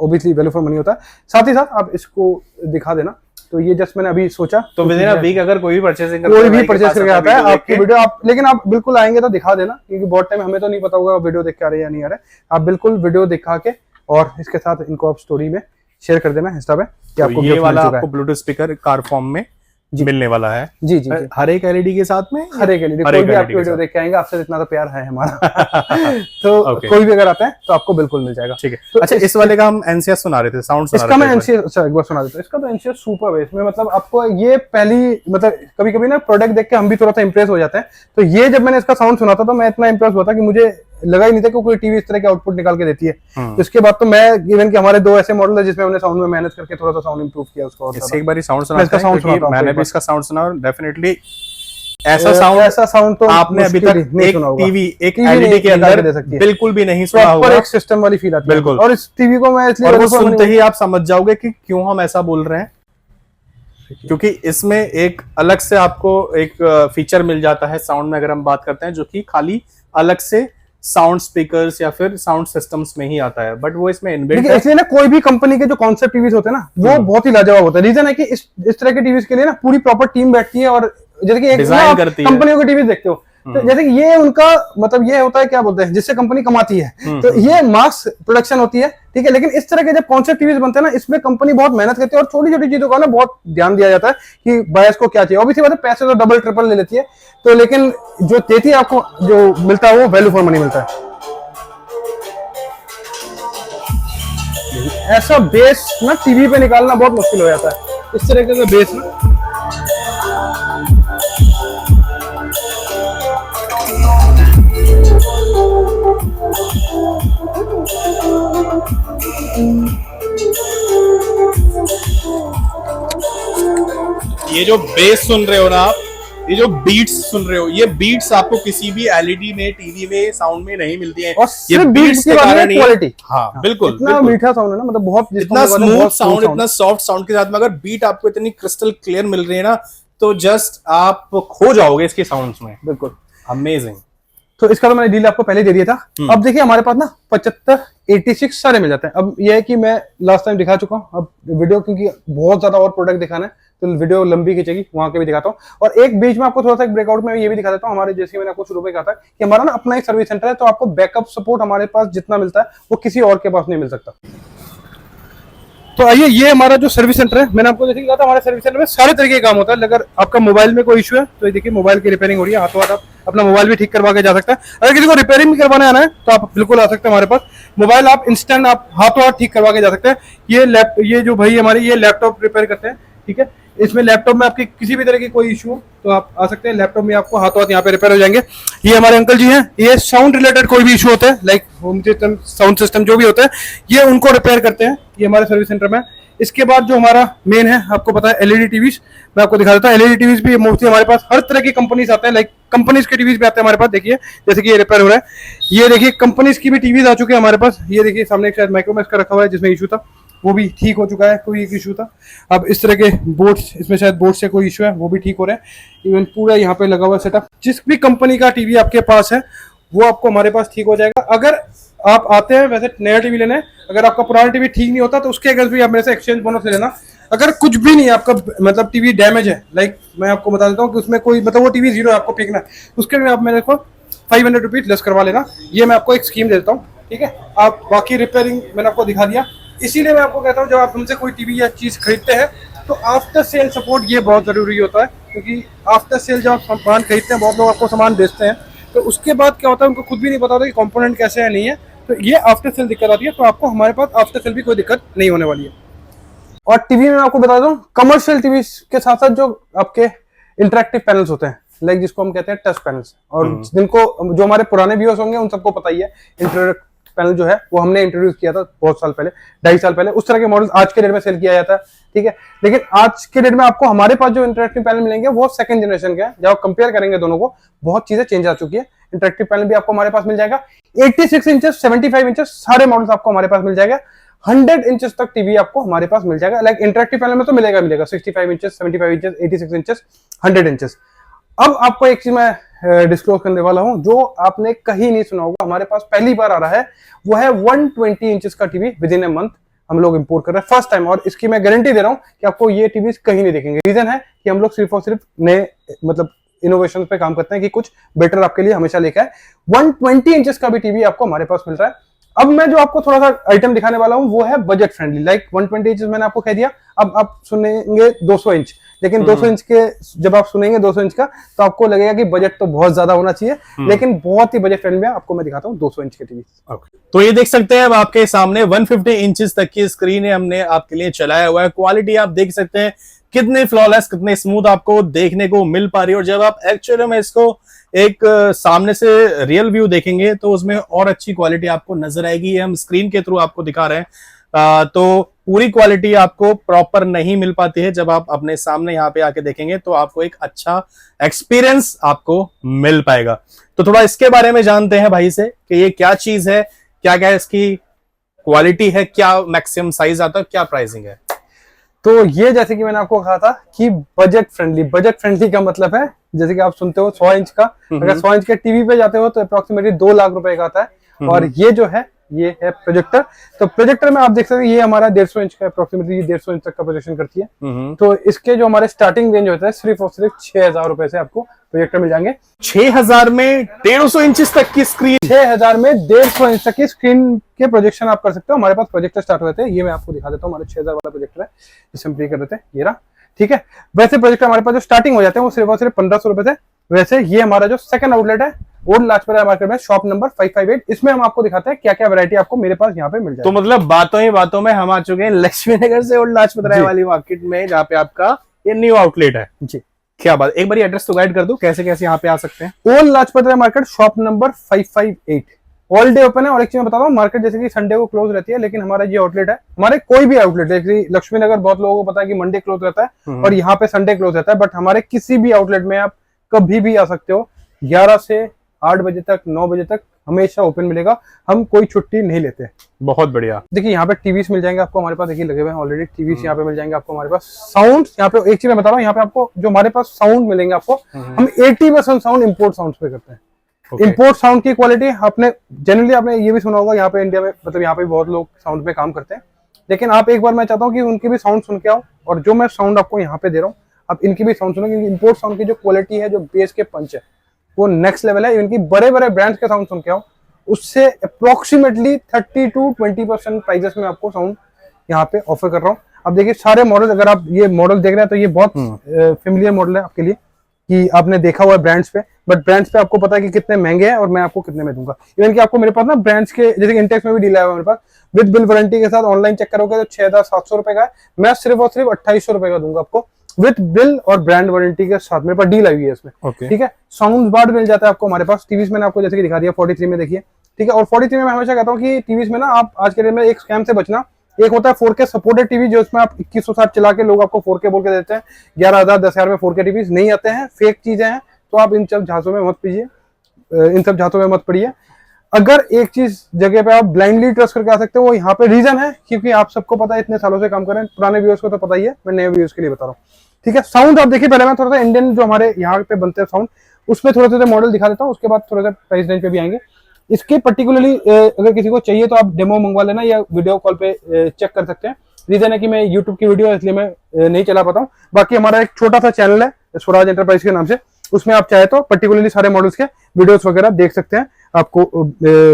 ऑब्वियसली वैल्यू फॉर मनी होता है। साथ ही साथ आप इसको दिखा देना। तो ये जस्ट मैंने अभी सोचा, तो विद इन अ वीक अगर कोई भी परचेसिंग करता है, कोई भी परचेस करके आता है आपकी वीडियो, आप लेकिन आप बिल्कुल आएंगे तो दिखा देना, क्योंकि बहुत टाइम हमें तो नहीं पता होगा वीडियो देख के आ रहे हैं या नहीं आ रहे। आप बिल्कुल वीडियो दिखा के और इसके साथ इनको आप स्टोरी में शेयर कर देना इंस्टा पे कि आपको ये वाला आपको ब्लूटूथ स्पीकर कार फॉर्म में मिलने वाला है। जी जी, हर एक एलईडी के साथ में, हर एक एलईडी, कोई भी आपकी वीडियो देख के आएंगे, आपसे इतना तो प्यार है हमारा तो कोई भी अगर आता है तो आपको बिल्कुल मिल जाएगा। ठीक है। तो अच्छा, इस वाले का हम एनसीएस सुना रहे थे, साउंड सुना रहे थे। इसका मैं एनसीएस अच्छा एक बार सुना देता हूं। इसका तो एनसीएस सुपर है। इसमें मतलब आपको ये पहली, मतलब कभी कभी ना प्रोडक्ट देख के हम भी थोड़ा सा इंप्रेस हो जाते हैं। तो ये जब मैंने इसका साउंड सुना था तो मैं इतना इंप्रेस हुआ था कि मुझे लगा ही नहीं था कि कोई टीवी इस तरह के आउटपुट निकाल के देती है। तो इसके बाद तो मैं, इवन कि हमारे 2 ऐसे मॉडल है जिसमें हमने साउंड में मेहनत करके थोड़ा सा साउंड इंप्रूव किया उसको। और इससे एक बार साउंड सुना, इसका साउंड सुना, मैंने भी इसका साउंड सुना, डेफिनेटली ऐसा साउंड तो आपने अभी तक एक टीवी, एक एलईडी के अंदर बिल्कुल भी नहीं सुना होगा। एक सिस्टम वाली फील आती है बिल्कुल। और इस टीवी को मैं इसलिए, और वो सुनते ही आप समझ जाओगे कि क्यों हम ऐसा बोल रहे हैं, क्योंकि इसमें एक अलग से आपको एक फीचर मिल जाता है साउंड में, अगर हम बात करते हैं, जो कि खाली अलग से साउंड स्पीकर्स या फिर साउंड सिस्टम्स में ही आता है, बट वो इसमें इनबिल्ट है। इसलिए ना कोई भी कंपनी के जो कॉन्सेप्ट टीवीज होते हैं ना, वो बहुत ही लाजवाब होता है। रीजन है कि इस तरह के टीवीज के लिए ना पूरी प्रॉपर टीम बैठती है, और जैसे कि एक कंपनियों के टीवी देखते हो तो जैसे कि ये उनका मतलब ये होता है, क्या बोलते हैं, जिससे कंपनी कमाती है, तो ये मास प्रोडक्शन होती है, ठीक है। लेकिन इस तरह के जब कॉन्सेप्ट टीवीज बनते हैं ना, इसमें कंपनी बहुत मेहनत करती है और छोटी छोटी चीजों का ना बहुत ध्यान दिया जाता है कि बायर्स को क्या चाहिए। ऑब्वियसली बात है, पैसे तो डबल ट्रिपल ले लेती है तो, लेकिन जो देती है आपको, जो मिलता है वो वैल्यू फॉर मनी मिलता है। ऐसा बेस ना टीवी पे निकालना बहुत मुश्किल हो जाता है। इस तरीके का बेस में ये जो बेस सुन रहे हो ना आप, ये जो बीट्स सुन रहे हो, ये बीट्स आपको किसी भी एलईडी में, टीवी में, साउंड में नहीं मिलती हैं। और ये बीट्स के कारण ही क्वालिटी, हाँ बिल्कुल, इतना मीठा साउंड है ना, मतलब बहुत इतना स्मूथ साउंड, इतना सॉफ्ट साउंड के साथ में अगर बीट आपको इतनी क्रिस्टल क्लियर मिल रही है ना, तो जस्ट आप खो जाओगे इसके साउंड्स में। बिल्कुल अमेजिंग। तो इसका तो मैंने डील आपको पहले दे दिया था। अब देखिए हमारे पास ना 75, 86 सारे मिल जाते हैं। अब ये है कि मैं लास्ट टाइम दिखा चुका हूँ, अब वीडियो क्योंकि बहुत ज्यादा और प्रोडक्ट दिखाना है तो वीडियो लंबी खींचेगी, वहां के भी दिखाता हूँ। और एक बीच में आपको थोड़ा सा एक ब्रेकआउट में ये भी दिखा देता हूँ, हमारे जैसे मैंने आपको शुरू में कहा था कि हमारा ना अपना एक सर्विस सेंटर है, तो आपको बैकअप सपोर्ट हमारे पास जितना मिलता है वो किसी और के पास नहीं मिल सकता। तो आइए, ये हमारा जो सर्विस सेंटर है, मैंने आपको जैसे कहा था हमारे सर्विस सेंटर में सारे तरीके का काम होता है। अगर आपका मोबाइल में कोई इशू है तो ये देखिए मोबाइल की रिपेयरिंग हो रही है, हाथों हाथ आप अपना मोबाइल भी ठीक करवा के जा सकते हैं। अगर किसी को रिपेयरिंग भी करवाने आना है तो आप बिल्कुल आ सकते हैं हमारे पास। मोबाइल आप इंस्टेंट आप हाथों हाथ ठीक करवा के जा सकते हैं। ये जो भाई हमारे ये लैपटॉप रिपेयर करते हैं, ठीक है, इसमें लैपटॉप में आपकी किसी भी तरह की कोई इशू हो तो आप आ सकते हैं, लैपटॉप में आपको हाथों हाथ यहाँ पे रिपेयर हो जाएंगे। ये हमारे अंकल जी हैं, ये साउंड रिलेटेड कोई भी इशू होता है, like home system, sound system जो भी होता है, ये उनको रिपेयर करते हैं, ये हमारे सर्विस सेंटर में। इसके बाद जो हमारा मेन है, आपको पता है एलईडी टीवीज, मैं आपको दिखा देता हूँ। एलईडी टीवीज भी मोस्टली हमारे पास हर तरह की कंपनीज आते हैं, लाइक कंपनीज के टीवीज भी आते हैं हमारे पास। देखिए जैसे कि ये रिपेयर हो रहा है, ये देखिए कंपनीज की भी टीवीज आ चुके हैं हमारे पास। ये देखिए सामने एक शायद माइक्रोमैक्स का रखा हुआ है जिसमें इशू था, वो भी ठीक हो चुका है, कोई एक इशू था। अब इस तरह के बोर्ड्स, इसमें शायद बोर्ड से कोई इशू है, वो भी ठीक हो रहा है। इवन पूरा यहाँ पे लगा हुआ सेटअप, जिस भी कंपनी का टीवी आपके पास है वो आपको हमारे पास ठीक हो जाएगा। अगर आप आते हैं वैसे नया टीवी लेने, अगर आपका पुराना टीवी ठीक नहीं होता तो उसके अगेंस्ट भी आप मेरे से एक्सचेंज बोनस ले लेना। अगर कुछ भी नहीं है आपका, मतलब टीवी डैमेज है, लाइक मैं आपको बता देता हूँ कि उसमें कोई, मतलब वो टीवी जीरो है, आपको फेंकना है, उसके भी आप मेरे को 500 रुपीज लेस करवा लेना। ये मैं आपको एक स्कीम देता हूँ, ठीक है। आप बाकी रिपेयरिंग मैंने आपको दिखा दिया। इसीलिए मैं आपको कहता हूँ जब आप हमसे कोई टीवी या चीज खरीदते हैं तो आफ्टर सेल सपोर्ट ये बहुत जरूरी होता है, क्योंकि आफ्टर सेल जब आप सामान खरीदते हैं, बहुत लोग आपको सामान बेचते हैं तो उसके बाद क्या होता है उनको खुद भी नहीं पता होता कि कंपोनेंट कैसे है, नहीं है, तो ये आफ्टर सेल दिक्कत आती है। तो आपको हमारे पास आफ्टर सेल भी कोई दिक्कत नहीं होने वाली है। और टीवी में आपको बता दूं, कमर्शियल टीवी के साथ साथ जो आपके इंटरेक्टिव पैनल्स होते हैं, लाइक जिसको हम कहते हैं टच पैनल्स, और जिनको जो हमारे पुराने व्यूअर्स होंगे उन सबको पता ही है, इंटरेक्टिव पैनल जो है वो हमने इंट्रोड्यूस किया था बहुत साल पहले, 2.5 साल पहले। उस तरह के मॉडल आज के डेट में सेल किया जाता है, ठीक है। लेकिन आज के डेट में आपको हमारे पास जो इंटरेक्टिव पैनल मिलेंगे वो सेकंड जनरेशन के हैं। जब आप कंपेयर करेंगे दोनों को, बहुत चीजें चेंज आ चुकी है। इंटरेक्टिव पैनल भी आपको हमारे पास मिल जाएगा, 86 इंचेस, 75 इंचेस, सारे मॉडल्स आपको हमारे पास मिल जाएगा। 100 इंचेस तक टीवी आपको हमारे पास मिल जाएगा। लाइक इंटरेक्टिव पैनल में तो मिलेगा 65 इंचेस, 75 इंचेस, 86 इंचेस, 100 इंचेस। अब आपको एक चीज मैं डिस्क्लोज करने वाला हूं जो आपने कहीं नहीं सुना होगा, हमारे पास पहली बार आ रहा है, वो है 120 इंचेस का TV with in a month हम लोग इंपोर्ट कर रहे हैं फर्स्ट टाइम। और इसकी मैं गारंटी दे रहा हूं कि आपको ये टीवी कहीं नहीं देखेंगे। रीजन है कि हम लोग सिर्फ और सिर्फ नए, मतलब इनोवेशन पे काम करते हैं कि कुछ बेटर आपके लिए हमेशा लेकर आए। 120 इंचेस का भी टीवी आपको हमारे पास मिल रहा है। अब मैं जो आपको थोड़ा सा आइटम दिखाने वाला हूं वो है बजट फ्रेंडली। लाइक 120 इंच मैंने आपको कह दिया, अब आप सुनेंगे 200 इंच, लेकिन 200 इंच के जब आप सुनेंगे 200 इंच का तो आपको लगेगा कि बजट तो बहुत ज्यादा होना चाहिए, लेकिन बहुत ही बजट फ्रेंडली में आपको मैं दिखाता हूँ 200 इंच के टीवी। तो ये देख सकते हैं अब आपके सामने 150 इंचेस तक की स्क्रीन है, हमने आपके लिए चलाया हुआ है। क्वालिटी आप देख सकते हैं कितने फ्लॉलेस, कितने स्मूथ आपको देखने को मिल पा रही है। और जब आप एक्चुअली में इसको एक सामने से रियल व्यू देखेंगे तो उसमें और अच्छी क्वालिटी आपको नजर आएगी। हम स्क्रीन के थ्रू आपको दिखा रहे हैं, तो पूरी क्वालिटी आपको प्रॉपर नहीं मिल पाती है। जब आप अपने सामने यहाँ पे आके देखेंगे तो आपको एक अच्छा एक्सपीरियंस आपको मिल पाएगा। तो थोड़ा इसके बारे में जानते हैं भाई से कि ये क्या चीज है, क्या क्या इसकी क्वालिटी है, क्या मैक्सिमम साइज आता है, क्या प्राइसिंग है। तो ये जैसे कि मैंने आपको कहा था कि बजट फ्रेंडली, बजट फ्रेंडली का मतलब है जैसे कि आप सुनते हो 100 इंच का, अगर 100 इंच के टीवी पे जाते हो तो अप्रोक्सीमेटली 2 लाख रुपए का आता है। और ये जो है ये है प्रोजेक्टर। तो प्रोजेक्टर में आप देख सकते हैं ये हमारा 150 इंच का, अप्रोक्सीमेटली 150 इंच तक का प्रोजेक्शन करती है। तो इसके जो हमारे स्टार्टिंग रेंज होता है सिर्फ और सिर्फ 6000 रुपए से आपको प्रोजेक्टर मिल जाएंगे। 6000 में 150 इंच तक की स्क्रीन, 6000 में 150 इंच तक की स्क्रीन के प्रोजेक्शन आप कर सकते हो। हमारे पास प्रोजेक्टर स्टार्ट होते हैं, ये मैं आपको दिखा देता हूँ। हमारे 6000 वाला प्रोजेक्टर है जिसे हम प्ले कर देते हैं, ये रहा, ठीक है। वैसे प्रोजेक्टर हमारे पास जो स्टार्टिंग हो जाते हैं वो सिर्फ और सिर्फ 1500 रुपए से। वैसे ये हमारा जो सेकंड आउटलेट है ओल्ड लाजपत मार्केट में शॉप नंबर 558। इसमें हम आपको दिखाते हैं क्या क्या वैरायटी आपको मेरे पास यहाँ पे मिल जाए। तो मतलब बातों ही बातों में हम आ चुके हैं लक्ष्मी नगर से ओल्ड लाजपत राय वाली मार्केट में, जहाँ पे आपका ये न्यू आउटलेट है जी। क्या बात, एक बार एड्रेस तो गाइड कर दो कैसे कैसे यहाँ पे आ सकते हैं। Old Lajpat Rai market shop number 558 all day open है। और एक चीज मैं बताता हूँ, मार्केट जैसे कि संडे को क्लोज रहती है, लेकिन हमारा ये आउटलेट है, हमारे कोई भी आउटलेट जैसे लक्ष्मी नगर बहुत लोगों को पता है कि मंडे क्लोज रहता है और यहाँ पे संडे क्लोज रहता है, बट हमारे किसी भी आउटलेट में आप कभी भी आ सकते हो। 11 से 8 बजे तक, 9 बजे तक हमेशा ओपन मिलेगा, हम कोई छुट्टी नहीं लेते। बहुत बढ़िया। देखिए यहाँ पे टीवीज मिल जाएंगे आपको हमारे पास, देखिए लगे हुए हैं ऑलरेडी टीवीज यहाँ पे मिल जाएंगे आपको हमारे पास। साउंड यहाँ पे एक चीज मैं बता रहा हूँ, यहाँ पे आपको जो हमारे पास साउंड मिलेंगे आपको, हम 80% साउंड इम्पोर्ट साउंड पे करते हैं। इम्पोर्ट साउंड की क्वालिटी आपने जनरली आपने ये भी सुना होगा, यहाँ पे इंडिया में मतलब यहाँ पे बहुत लोग साउंड पे काम करते हैं, लेकिन आप एक बार मैं चाहता हूँ कि उनकी भी साउंड सुन के आओ, और जो मैं साउंड आपको यहाँ पे दे रहा हूँ आप इनकी भी साउंड सुनो, क्योंकि इम्पोर्ट साउंड की जो क्वालिटी है, जो बेस के पंच है, वो नेक्स्ट लेवल है। इनकी बड़े बड़े ब्रांड्स के साउंड सुन के आओ, उससे अप्रोक्सीमेटली 30 to 20% प्राइजेस में आपको साउंड यहाँ पे ऑफर कर रहा हूँ। अब देखिए सारे मॉडल, अगर आप ये मॉडल देख रहे हैं तो ये बहुत फेमिलियर मॉडल है आपके लिए, कि आपने देखा हुआ है ब्रांड्स पे, बट ब्रांड्स पे आपको पता है कि कितने महंगे हैं और मैं आपको कितने में दूंगा। इवन कि आपको मेरे पास ना ब्रांड्स के जैसे इंटेक्स में भी डील है मेरे पास, विद बिल वारंटी के साथ ऑनलाइन चेक करोगे तो 6700 रुपए का है, मैं सिर्फ और सिर्फ 2800 रुपए का दूंगा आपको विद बिल और ब्रांड वारंटी के साथ। मेरे पास डील आई हुई है इसमें, ठीक है। साउंड बार मिल जाता है आपको हमारे पास। टीवीज मैंने आपको जैसे कि दिखा दिया 43 में, देखिए ठीक है। और 43 में मैं हमेशा कहता हूँ कि टीवीज में ना आप आज के दिन में एक स्कैम से बचना। एक होता है 4K सपोर्टेड टीवी, जो इसमें आप 2160 चला के लोग आपको 4K बोल के देते हैं, 11,000 10,000 में 4K टीवीज नहीं आते हैं, फेक चीजें हैं। तो आप इन सब झांसों में मत पीजिए, इन सब झांसों में मत पड़िए। अगर एक चीज जगह पे आप ब्लाइंडली ट्रस्ट करके आ सकते हो, वो यहाँ पे रीजन है क्योंकि आप सबको पता है, इतने सालों से काम कर रहे हैं, पुराने व्यूअर्स को तो पता ही है, मैं नए व्यूअर्स के लिए बता रहा हूँ, ठीक है। साउंड आप देखिए, पहले मैं थोड़ा सा इंडियन जो हमारे यहाँ पे बनते हैं साउंड, उसमें थोड़े थोड़े मॉडल दिखा देता हूँ, उसके बाद थोड़ा सा प्राइस रेंज पे भी आएंगे। इसके पर्टिकुलरली अगर किसी को चाहिए तो आप डेमो मंगवा लेना या वीडियो कॉल पे चेक कर सकते हैं। रीजन है कि मैं यूट्यूब की वीडियो इसलिए मैं नहीं चला पाता हूँ। बाकी हमारा एक छोटा सा चैनल है स्वराज एंटरप्राइज के नाम से, उसमें आप चाहे तो पर्टिकुलरली सारे मॉडल्स के वीडियोस वगैरह देख सकते हैं। आपको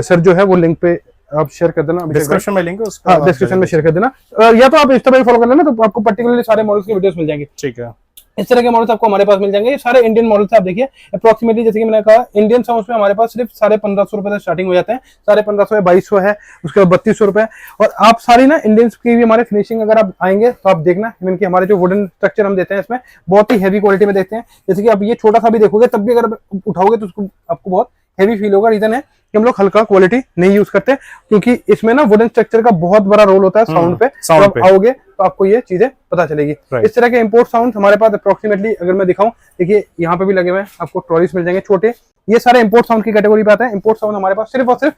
सर जो है वो लिंक पे आप शेयर कर देना, डिस्क्रिप्शन में लिंक है उसका, हाँ डिस्क्रिप्शन में शेयर कर देना, या तो आप इंस्टा पे फॉलो कर लेना, तो आपको पर्टिकुलरली सारे मॉडल्स के वीडियोस मिल जाएंगे, ठीक है। इस तरह के मॉडल्स आपको हमारे पास मिल जाएंगे। ये सारे इंडियन मॉडल्स आप देखिए, अप्रोक्सीमेटली जैसे कि मैंने कहा इंडियन साउंड्स में हमारे पास सिर्फ 1550 रुपए से स्टार्टिंग हो जाते हैं, 1550 है, 2200 है, उसके बाद 3200 रुपए। और आप सारी ना इंडियन की भी हमारे फिनिशिंग अगर आप आएंगे तो आप देखना, इवन कि हमारे जो वुडन स्ट्रक्चर हम देते हैं इसमें बहुत ही हैवी क्वालिटी में देते हैं। जैसे कि आप ये छोटा सा भी देखोगे तब भी अगर उठाओगे तो उसको आपको बहुत हैवी फील होगा। रीजन है कि हम लोग हल्का क्वालिटी नहीं यूज करते, क्योंकि इसमें ना वुडन स्ट्रक्चर का बहुत बड़ा रोल होता है साउंड पे। जब आओगे तो आपको ये चीजें पता चलेगी। इस तरह के इंपोर्ट साउंड हमारे पास अप्रोक्सीमेटली अगर मैं दिखाऊं, देखिए यहाँ पे भी लगे हुए हैं, आपको ट्रॉलीज मिल जाएंगे छोटे। ये सारे इंपोर्ट साउंड की कैटेगरी पे आते हैं। इंपोर्ट साउंड हमारे पास सिर्फ और सिर्फ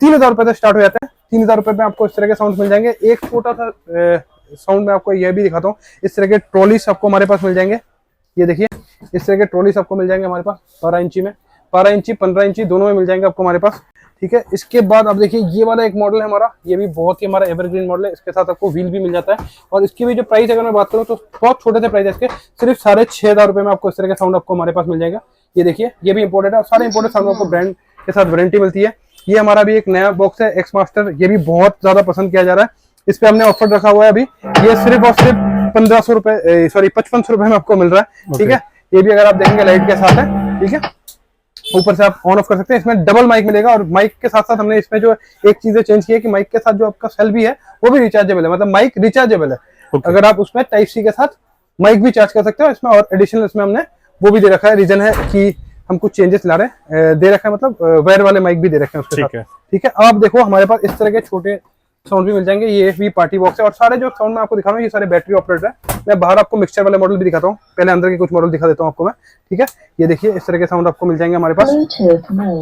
3000 रुपए से स्टार्ट हो जाते हैं। 3000 रुपए में आपको इस तरह के साउंड मिल जाएंगे। एक छोटा सा साउंड में आपको यह भी दिखाता हूँ, इस तरह के ट्रॉलीज आपको हमारे पास मिल जाएंगे। ये देखिए इस तरह के ट्रॉलीज आपको मिल जाएंगे हमारे पास 12 इंची में, 12 इंची 15 इंची दोनों में मिल जाएंगे आपको हमारे पास, ठीक है। इसके बाद आप देखिए ये वाला एक मॉडल है हमारा, ये भी बहुत ही हमारा एवरग्रीन मॉडल है। इसके साथ आपको व्हील भी मिल जाता है, और इसकी भी जो प्राइस अगर मैं बात करूँ तो बहुत छोटे से प्राइस है इसके, सिर्फ 6500 रुपए में आपको इस तरह का साउंड आपको हमारे पास मिल जाएगा। ये देखिए ये भी इंपोर्टेड है, और सारे इंपोर्टेड साउंड आपको ब्रांड के साथ वारंटी मिलती है। ये हमारा भी एक नया बॉक्स है एक्स मास्टर, ये भी बहुत ज्यादा पसंद किया जा रहा है। इस पे हमने ऑफर रखा हुआ है अभी, ये सिर्फ और सिर्फ 1500 रुपए, सॉरी 5500 रुपए में आपको मिल रहा है, ठीक है। ये भी अगर आप देखेंगे लाइट के साथ है, ठीक है। ऊपर से आप ऑन ऑफ कर सकते हैं। इसमें डबल माइक मिलेगा, और माइक के साथ साथ हमने इसमें जो एक चीजें चेंज की है कि माइक के साथ जो आपका सेल भी है वो भी रिचार्जेबल है, मतलब माइक रिचार्जेबल है। अगर आप उसमें टाइप सी के साथ माइक भी चार्ज कर सकते हो इसमें, और एडिशनल इसमें हमने वो भी दे रखा है। रीजन है कि हम कुछ चेंजेस ला रहे हैं, दे रखा है, मतलब वायर वाले माइक भी दे रखे हैं उसके साथ, ठीक है। आप देखो हमारे पास इस तरह के छोटे साउंड भी मिल जाएंगे। ये भी पार्टी बॉक्स है, और सारे जो साउंड मैं आपको दिखा रहा हूँ ये सारे बैटरी ऑपरेटर है। मैं बाहर आपको मिक्सचर वाले मॉडल भी दिखाता हूँ, पहले अंदर के कुछ मॉडल दिखा देता हूँ आपको मैं, ठीक है। ये देखिए इस तरह के साउंड आपको मिल जाएंगे हमारे पास,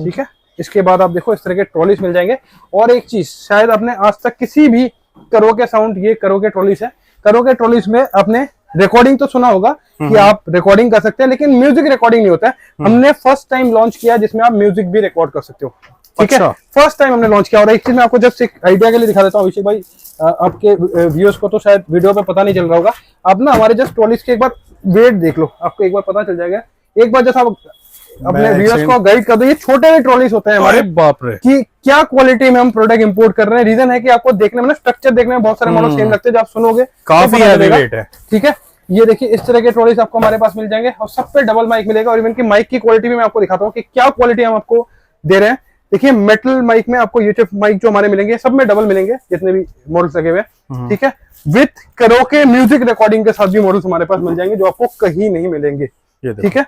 ठीक है। इसके बाद आप देखो इस तरह के ट्रॉलीज मिल जाएंगे। और एक चीज, शायद आपने आज तक किसी भी करोगे साउंड, ये करोगे ट्रॉलीज है, करोगे ट्रॉलीज में आपने रिकॉर्डिंग तो सुना होगा कि आप रिकॉर्डिंग कर सकते हैं, लेकिन म्यूजिक रिकॉर्डिंग नहीं होता है। हमने फर्स्ट टाइम लॉन्च किया जिसमें आप म्यूजिक भी रिकॉर्ड कर सकते हो, ठीक है। फर्स्ट टाइम हमने लॉन्च किया। और एक चीज मैं आपको जस्ट एक आइडिया के लिए दिखा देता हूँ अभिषेक भाई, आपके व्यूअर्स को तो शायद वीडियो पे पता नहीं चल रहा होगा। आप ना हमारे जस्ट ट्रॉलीज के एक बार वेट देख लो, आपको एक बार पता चल जाएगा। एक बार जैसा आप अपने व्यूअर्स को गाइड कर दो, ये छोटे ट्रॉलीज होते हैं हमारे, बाप रे, कि क्या क्वालिटी में हम प्रोडक्ट इंपोर्ट कर रहे हैं। रीजन है कि आपको देखने में ना स्ट्रक्चर देखने में बहुत सारे मॉडल सेम लगते हैं, जब आप सुनोगे काफी हैवी वेट है, ठीक है। ये देखिए इस तरह के ट्रॉलीज आपको हमारे पास मिल जाएंगे और सब पे डबल माइक मिलेगा। और इवन की माइक की क्वालिटी भी मैं आपको दिखाता हूँ कि क्या क्वालिटी हम आपको दे रहे हैं। देखिए मेटल माइक में आपको यूट्यूब माइक जो हमारे मिलेंगे सब में डबल मिलेंगे, जितने भी मॉडल्स लगे हुए हैं, ठीक है। विथ करोके म्यूजिक रिकॉर्डिंग के साथ भी मॉडल्स हमारे पास मिल जाएंगे जो आपको कहीं नहीं मिलेंगे, ठीक है।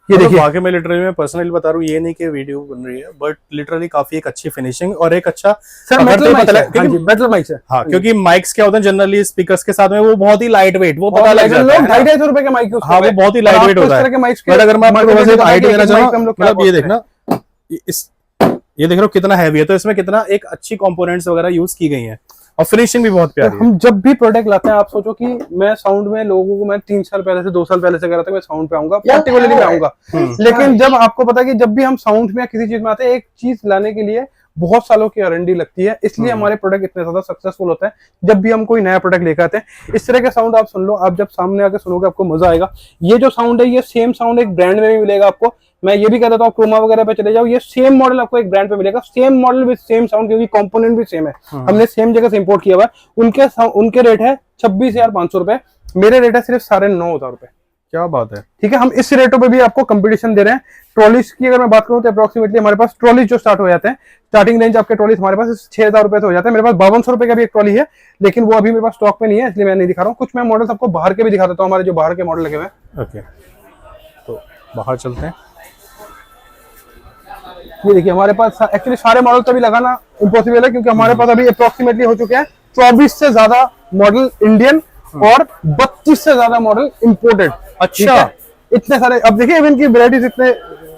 ये देखिए वाकई में लिटरली मैं पर्सनली बता रहा हूँ, ये नहीं कि वीडियो बन रही है, बट लिटरली काफी एक अच्छी फिनिशिंग और एक अच्छा सर मेटल माइक है, मेटल माइक है। हाँ, क्योंकि माइक्स क्या होते हैं जनरली स्पीकर्स के साथ में वो बहुत ही लाइट वेट, वो पता लग जाता है। लोग 250 रुपए के माइक यूज हाँ, वो बहुत ही लाइट वेट होता है। बट अगर मैं आपको बस एक आइडिया देना चाहूँ, मतलब ये देखना, ये देख रहे हो कितना हैवी है, तो इसमें कितना एक अच्छी कंपोनेंट्स वगैरह यूज की गई हैं और फिनिशिंग भी बहुत प्यारी है। हम जब भी प्रोडक्ट लाते हैं, आप सोचो कि मैं साउंड में लोगों को मैं 3 साल पहले से 2 साल पहले से कह रहा था मैं साउंड पे आऊंगा, पर्टिकुलरली मैं आऊंगा, लेकिन जब आपको पता है कि जब भी हम साउंड में किसी चीज में आते हैं, एक चीज लाने के लिए बहुत सालों की R&D लगती है, इसलिए हमारे प्रोडक्ट इतने ज्यादा सक्सेसफुल होते हैं। जब भी हम कोई नया प्रोडक्ट लेकर आते हैं, इस तरह के साउंड आप सुन लो, आप जब सामने आकर सुनोगे आपको मजा आएगा। ये जो साउंड है, ये सेम साउंड एक ब्रांड में भी मिलेगा आपको। मैं ये भी कह देता हूँ क्रोमा वगैरह पे चले जाओ, ये सेम मॉडल आपको एक ब्रांड पे मिलेगा, same model with same sound, क्योंकि कंपोनेंट भी सेम है, हमने सेम जगह से इंपोर्ट किया हुआ है। उनके रेट है 26,500 रुपए, मेरे रेट है सिर्फ 9,500 रुपए। क्या बात है, ठीक है। हम इस रेटों पे भी आपको कंपटीशन दे रहे हैं। ट्रॉलीज की अगर मैं बात करूं तो अप्रोक्सीमेटली हमारे पास ट्रॉलीज जो स्टार्ट हो जाते हैं, स्टार्टिंग रेंज आपके ट्रॉलीज हमारे पास 6,000 रुपए से हो जाते हैं। मेरे पास 5200 रुपए का भी एक ट्रॉली है, लेकिन वो अभी मेरे पास स्टॉक में नहीं है, इसलिए मैं नहीं दिखा रहा हूँ। कुछ मैं मॉडल्स आपको बाहर के भी दिखा देता हूँ, हमारे जो बाहर के मॉडल लगे हुए हैं। ओके, तो बाहर चलते हैं। ये देखिए हमारे पास एक्चुअली सारे मॉडल तभी लगाना इम्पॉसिबल है, क्योंकि हमारे पास अभी अप्रोक्सीमेटली हो चुके हैं 24 से ज्यादा मॉडल इंडियन और 32 से ज्यादा मॉडल इंपोर्टेड। अच्छा, इतने सारे, अब देखिए इवन की वेराइटीज इतने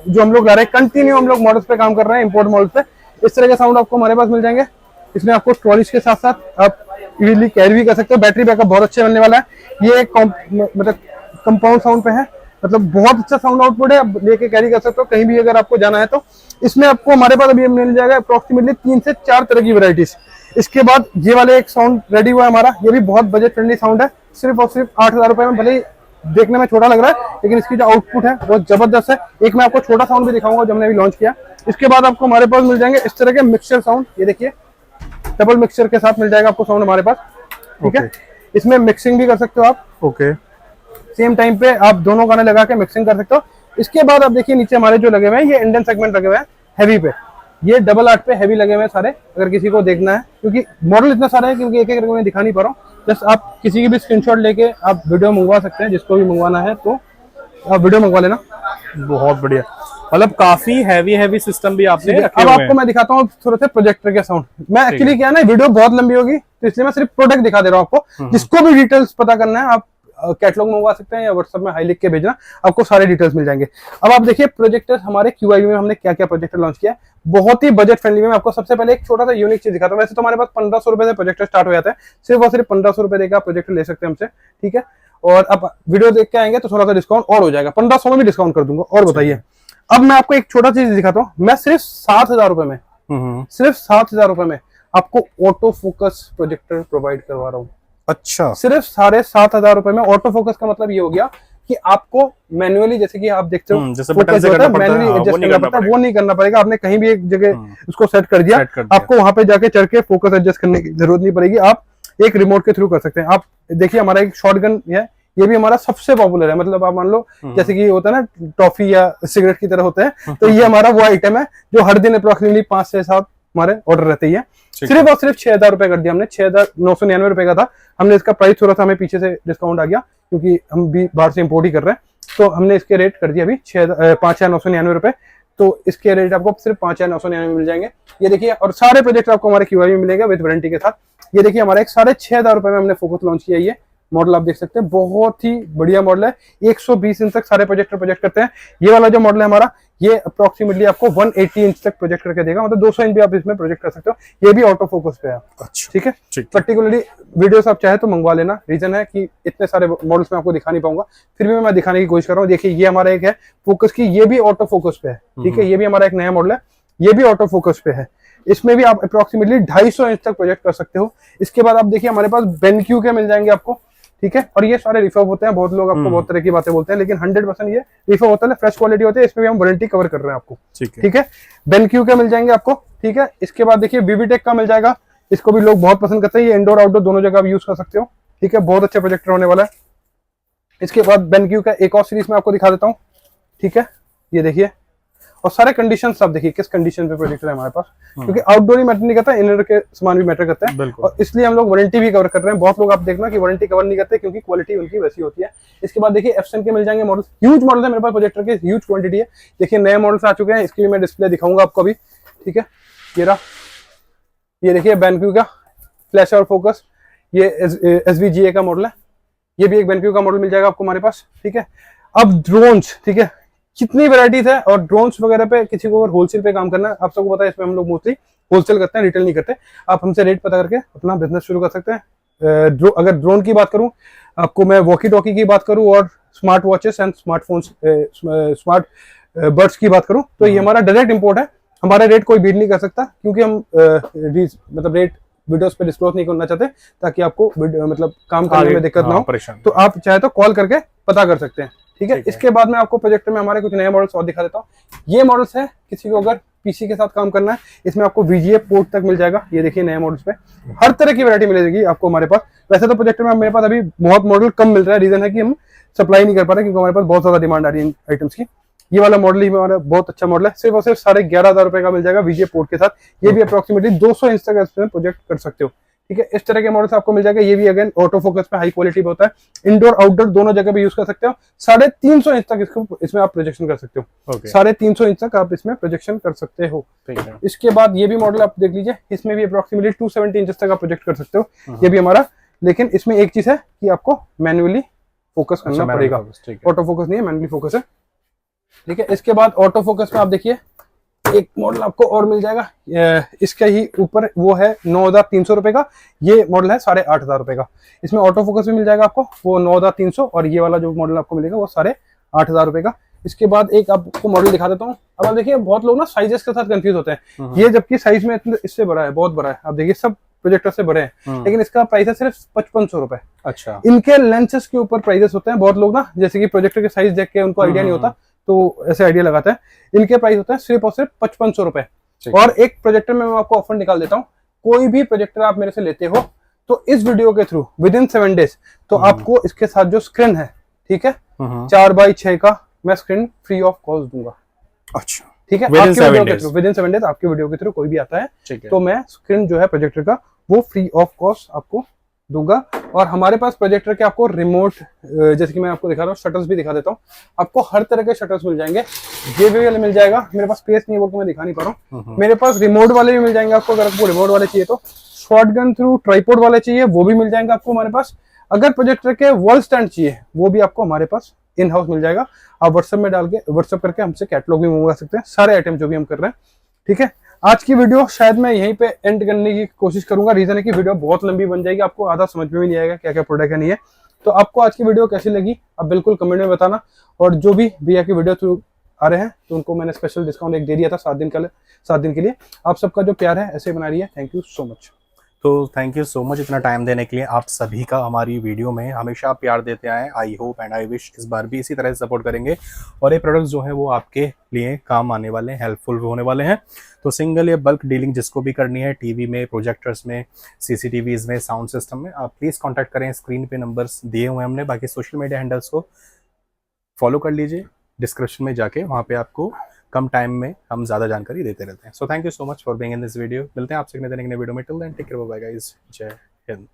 जो हम लोग ला रहे हैं, कंटिन्यू हम लोग मॉडल्स पे काम कर रहे हैं, इंपोर्ट मॉडल्स पे। इस तरह के साउंड आपको हमारे पास मिल जाएंगे। इसमें आपको ट्रॉलीज के साथ साथ आप इजीली कैरी भी कर सकते हो। बैटरी बैकअप बहुत अच्छे मिलने वाला है। ये मतलब कंपाउंड साउंड पे है, मतलब बहुत अच्छा साउंड आउटपुट है, आप लेके कैरी कर सकते हो कहीं भी अगर आपको जाना है तो। इसमें आपको हमारे पास अभी मिल जाएगा अप्रोक्सीमेटली 3 से 4 तरह की वैरायटीज। इसके बाद ये वाले एक साउंड रेडी हुआ है हमारा, ये भी बहुत बजट फ्रेंडली साउंड है, सिर्फ और सिर्फ 8,000 रुपए में। भले ही देखने में छोटा लग रहा है, लेकिन इसकी जो आउटपुट है बहुत जबरदस्त है। एक मैं आपको छोटा साउंड भी दिखाऊंगा जो हमने अभी लॉन्च किया। इसके बाद आपको हमारे पास मिल जाएंगे इस तरह के मिक्सचर साउंड, ये देखिए डबल मिक्सचर के साथ मिल जाएगा आपको साउंड हमारे पास, ठीक है। इसमें मिक्सिंग भी कर सकते हो आप, ओके, सेम टाइम पे आप दोनों गाने लगा के मिक्सिंग कर सकते हो। इसके बाद आप देखिए नीचे हमारे जो लगे हुए हैं, ये इंडियन सेगमेंट लगे हुए हैं हैवी पे, ये 888 पे हैवी लगे हुए हैं सारे। अगर किसी को देखना है, क्योंकि मॉडल इतना सारा है क्योंकि एक एक मैं दिखा नहीं पा रहा हूँ, जस्ट आप किसी की भी स्क्रीनशॉट लेके आप वीडियो मंगवा सकते हैं, जिसको भी मंगवाना है तो आप वीडियो मंगवा लेना। बहुत बढ़िया, मतलब काफी हैवी सिस्टम भी आपने रखे अब हुए आपको मैं दिखाता हूँ थोड़ा सा प्रोजेक्टर के साउंड। मैं एक्चुअली क्या है ना, वीडियो बहुत लंबी होगी तो इसलिए मैं सिर्फ प्रोडक्ट दिखा दे रहा हूँ आपको। जिसको भी डिटेल्स पता करना है आप कैटलॉग मंगवा सकते हैं या व्हाट्सएप में हाई लिख के भेजना, आपको सारे डिटेल्स मिल जाएंगे। अब आप देखिए प्रोजेक्टर हमारे QIB में हमने क्या क्या प्रोजेक्टर लॉन्च किया है, बहुत ही बजट फ्रेंडली में। आपको सबसे पहले एक छोटा सा यूनिक चीज दिखाता हूं। वैसे तो हमारे पास 1500 रुपए से प्रोजेक्टर स्टार्ट हो जाता है, सिर्फ और सिर्फ 1500 रुपए देकर आप प्रोजेक्टर ले सकते हैं हमसे, ठीक है। और अब वीडियो देख के आएंगे तो थोड़ा सा डिस्काउंट और हो जाएगा, 1500 में भी डिस्काउंट कर दूंगा। और बताइए, अब मैं आपको एक छोटा चीज दिखाता हूँ। मैं सिर्फ 7,000 रुपए में, सिर्फ 7,000 रुपए में आपको ऑटो फोकस प्रोजेक्टर प्रोवाइड करवा रहा हूँ। अच्छा, सिर्फ 7,500 रुपए में। ऑटो फोकस का मतलब ये हो गया कि आपको मैन्युअली, जैसे कि आप देखते हो जैसे बटन से करना पड़ता है, मैन्युअली एडजस्ट करना पड़ता है, वो नहीं करना पड़ेगा। आपने कहीं भी एक जगह उसको सेट कर दिया, दिया। आपको वहां पे जाके चढ़ के फोकस एडजस्ट करने की जरूरत नहीं पड़ेगी, आप एक रिमोट के थ्रू कर सकते हैं। आप देखिए हमारा एक शॉटगन है, ये भी हमारा सबसे पॉपुलर है। मतलब आप मान लो जैसे कि होता है ना टॉफी या सिगरेट की तरह होता है, तो ये हमारा वो आइटम है जो हर दिन अप्रोक्सीमेटली 5 से 7 हमारे ऑर्डर रहते ही है। सिर्फ और सिर्फ 6,000 रुपए कर दिया हमने, 6,999 रुपए का था। हमने इसका प्राइस थोड़ा सा हमें पीछे से डिस्काउंट आ गया क्योंकि हम भी बाहर से इंपोर्ट ही कर रहे हैं, तो हमने इसके रेट कर दिया अभी 5,999 रुपए। तो इसके रेट आपको सिर्फ 5,999 मिल जाएंगे। ये देखिए, और सारे प्रोजेक्ट आपको हमारे QIB में मिलेगा विद वारंटी के साथ। ये देखिए हमारा एक 6,500 रुपए में हमने फोकस लॉन्च किया। ये मॉडल आप देख सकते हैं, बहुत ही बढ़िया मॉडल है। 120 इंच तक सारे प्रोजेक्टर प्रोजेक्ट करते हैं। ये वाला जो मॉडल है हमारा, ये अप्रोक्सीमेटली आपको 180 इंच तक प्रोजेक्ट करके देगा, मतलब 200 इंच भी आप इसमें प्रोजेक्ट कर सकते हो। ये भी ऑटो फोकस पे है। अच्छा, ठीक है। पर्टिकुलरली वीडियोस आप चाहे तो मंगवा लेना। रीजन है कि इतने सारे मॉडल्स में आपको दिखा नहीं पाऊंगा, फिर भी मैं दिखाने की कोशिश कर रहा हूँ। देखिए ये हमारा एक है फोकस की, ये भी ऑटो फोकस पे है, ठीक है। ये भी हमारा एक नया मॉडल है, ये भी ऑटो फोकस पे है। इसमें भी आप अप्रोक्सीमेटली 250 इंच तक प्रोजेक्ट कर सकते हो। इसके बाद आप देखिए हमारे पास BenQ के मिल जाएंगे आपको, ठीक है। और ये सारे रिफर्ब होते हैं। बहुत लोग आपको बहुत तरह की बातें बोलते हैं, लेकिन 100% ये रिफर्ब होता है, फ्रेश क्वालिटी होती है। इसमें भी हम वारंटी कवर कर रहे हैं आपको, ठीक है। BenQ के मिल जाएंगे आपको, ठीक है। इसके बाद देखिए VVTech का मिल जाएगा, इसको भी लोग बहुत पसंद करते हैं। ये इंडोर आउटडोर दोनों जगह आप यूज कर सकते हो, ठीक है। बहुत अच्छा प्रोजेक्टर होने वाला है। इसके बाद बेनक्यू का एक और सीरीज में आपको दिखा देता हूँ, ठीक है। ये देखिए, और सारे कंडीशन आप देखिए किस कंडीशन पे प्रोजेक्टर है हमारे पास, क्योंकि आउटडोर ही मैटर नहीं करता, इनर के सामान भी मैटर करता है, और इसलिए हम लोग वारंटी भी कवर कर रहे हैं। बहुत लोग आप देखना कि वारंटी कवर नहीं करते क्योंकि क्वालिटी उनकी वैसी होती है। इसके बाद देखिए एप्सन के मिल जाएंगे मॉडल, ह्यूज मॉडल है मेरे पास प्रोजेक्टर के, ह्यूज क्वांटिटी है। देखिए नए मॉडल्स आ चुके हैं, इसकी भी मैं डिस्प्ले दिखाऊंगा आपको अभी, ठीक है। ये रहा, ये देखिए बेनक्यू का फ्लैश और फोकस, ये SVGA का मॉडल है, ये भी एक बेनक्यू का मॉडल मिल जाएगा आपको हमारे पास, ठीक है। अब ड्रोन्स, ठीक है, कितनी वैरायटीज है, और ड्रोन्स वगैरह पे किसी को अगर होलसेल पे काम करना है, आप सबको पता है इसमें हम लोग मोस्टली होलसेल करते हैं, रिटेल नहीं करते। आप हमसे रेट पता करके अपना बिजनेस शुरू कर सकते हैं। अगर ड्रोन की बात करूं आपको, मैं वॉकी टॉकी की बात करूं और smart watches and smartphones, smart birds की बात करूं, तो ये हमारा डायरेक्ट इंपोर्ट है। हमारा रेट कोई बीट नहीं कर सकता, क्योंकि हम मतलब रेट वीडियोस पे डिस्क्लोज नहीं करना चाहते, ताकि आपको मतलब काम करने में दिक्कत ना हो। तो आप चाहे तो कॉल करके पता कर सकते हैं, ठीक है। इसके बाद में आपको प्रोजेक्टर में हमारे कुछ नए मॉडल्स और दिखा देता हूँ। ये मॉडल्स है किसी को अगर पीसी के साथ काम करना है, इसमें आपको VGA पोर्ट तक मिल जाएगा। ये देखिए नए मॉडल्स पे हर तरह की वैरायटी मिलेगी आपको हमारे पास। वैसे तो प्रोजेक्टर में मेरे पास अभी बहुत मॉडल कम मिल रहा है, रीजन है कि हम सप्लाई नहीं कर पा रहे, क्योंकि हमारे पास बहुत ज्यादा डिमांड आ रही है इन आइटम्स की। ये वाला मॉडल ही हमारा बहुत अच्छा मॉडल है, सिर्फ और सिर्फ 11,500 रुपए का मिल जाएगा VGA पोर्ट के साथ। ये भी अप्रोक्सीमेटली 200 इंच तक इसमें प्रोजेक्ट कर सकते हो, ठीक है। इस तरह के मॉडल्स आपको मिल जाएगा। ये भी अगेन ऑटो फोकस पे हाई क्वालिटी पे होता है, इंडोर आउटडोर दोनों जगह पे यूज कर सकते हो। 350 इंच तक इसमें आप प्रोजेक्शन कर सकते हो, 350 इंच तक आप इसमें प्रोजेक्शन कर सकते हो। इसके बाद ये भी मॉडल आप देख लीजिए, इसमें भी अप्रोक्सीमेटली 270 इंच तक आप प्रोजेक्ट कर सकते हो। ये भी हमारा, लेकिन इसमें एक चीज है कि आपको मैन्युअली फोकस करना पड़ेगा, ऑटो फोकस नहीं है, मैन्युअली फोकस है, ठीक है। इसके बाद ऑटो फोकस में आप देखिए एक मॉडल आपको और मिल जाएगा, इसका ही ऊपर वो है 9,300 रुपए का, ये मॉडल है 8,500 रुपए का। इसमें ऑटो फोकस भी मिल जाएगा आपको, वो 9,300, और ये वाला जो मॉडल आपको मिलेगा वो 8,500 रुपए का। इसके बाद एक आपको मॉडल दिखा देता हूँ। अब आप देखिए बहुत लोग ना साइजेस के साथ कंफ्यूज होते हैं, ये जबकि साइज में इससे बड़ा है, बहुत बड़ा है। आप देखिए सब प्रोजेक्टर से बड़े हैं, लेकिन इसका प्राइस है सिर्फ 5500 रुपए। अच्छा, इनके लेंसेज के ऊपर प्राइजेस होते हैं। बहुत लोग ना जैसे कि प्रोजेक्टर के साइज देख के उनको आइडिया नहीं होता, तो ऐसे आइडिया लगाता है। इनके प्राइस होता है सिर्फ और सिर्फ 5500 रुपए। और एक प्रोजेक्टर में मैं आपको ऑफर निकाल देता हूँ, कोई भी प्रोजेक्टर आप मेरे से लेते हो तो इस वीडियो के थ्रू विदिन 7 डेज तो आपको इसके साथ जो स्क्रीन है, ठीक है, 4x6 का मैं स्क्रीन फ्री ऑफ कॉस्ट दूंगा। अच्छा, ठीक है, आपके वीडियो के थ्रू विदिन 7 डेज आपके वीडियो के थ्रू कोई भी आता है तो मैं स्क्रीन जो है प्रोजेक्टर का वो फ्री ऑफ कॉस्ट आपको दूंगा। और हमारे पास प्रोजेक्टर के आपको रिमोट, जैसे कि मैं आपको दिखा रहा हूँ, शटर्स भी दिखा देता हूँ। आपको हर तरह के शटर्स मिल जाएंगे, ये वाले मिल जाएगा। मेरे पास स्पेस नहीं है, वो मैं दिखा नहीं पा रहा हूँ। मेरे पास रिमोट वाले भी मिल जाएंगे आपको, अगर आपको रिमोट वाले चाहिए तो। शॉटगन थ्रू ट्राइपॉड वाले चाहिए, वो भी मिल जाएंगे आपको हमारे पास। अगर प्रोजेक्टर के वॉल स्टैंड चाहिए, वो भी आपको हमारे पास इन हाउस मिल जाएगा। आप व्हाट्सएप में डाल के, व्हाट्सएप करके हमसे कैटलॉग भी मंगवा सकते हैं, सारे आइटम जो भी हम कर रहे हैं, ठीक है। आज की वीडियो शायद मैं यहीं पे एंड करने की कोशिश करूंगा, रीजन है कि वीडियो बहुत लंबी बन जाएगी, आपको आधा समझ में भी नहीं आएगा क्या क्या प्रोडक्ट है नहीं है। तो आपको आज की वीडियो कैसी लगी आप बिल्कुल कमेंट में बताना। और जो भी भैया की वीडियो थ्रू आ रहे हैं तो उनको मैंने स्पेशल डिस्काउंट एक दे दिया था 7 दिन के लिए। आप सबका जो प्यार है ऐसे बना रही है, थैंक यू सो मच। तो थैंक यू सो मच इतना टाइम देने के लिए। आप सभी का हमारी वीडियो में हमेशा आप प्यार देते आए। I hope and I wish इस बार भी इसी तरह से सपोर्ट करेंगे और ये प्रोडक्ट्स जो हैं वो आपके लिए काम आने वाले हैं, हेल्पफुल होने वाले हैं। तो सिंगल या बल्क डीलिंग जिसको भी करनी है, टीवी में, प्रोजेक्टर्स में, CCTVs में, साउंड सिस्टम में, आप प्लीज़ कॉन्टैक्ट करें। स्क्रीन पे नंबर्स दिए हुए हैं हमने, बाकी सोशल मीडिया हैंडल्स को फॉलो कर लीजिए, डिस्क्रिप्शन में जाके वहाँ पे आपको कम टाइम में हम ज़्यादा जानकारी देते रहते हैं। So thank you so much for being in this video. मिलते हैं आपसे नए वीडियो में। Till then take care, bye guys, जय हिंद।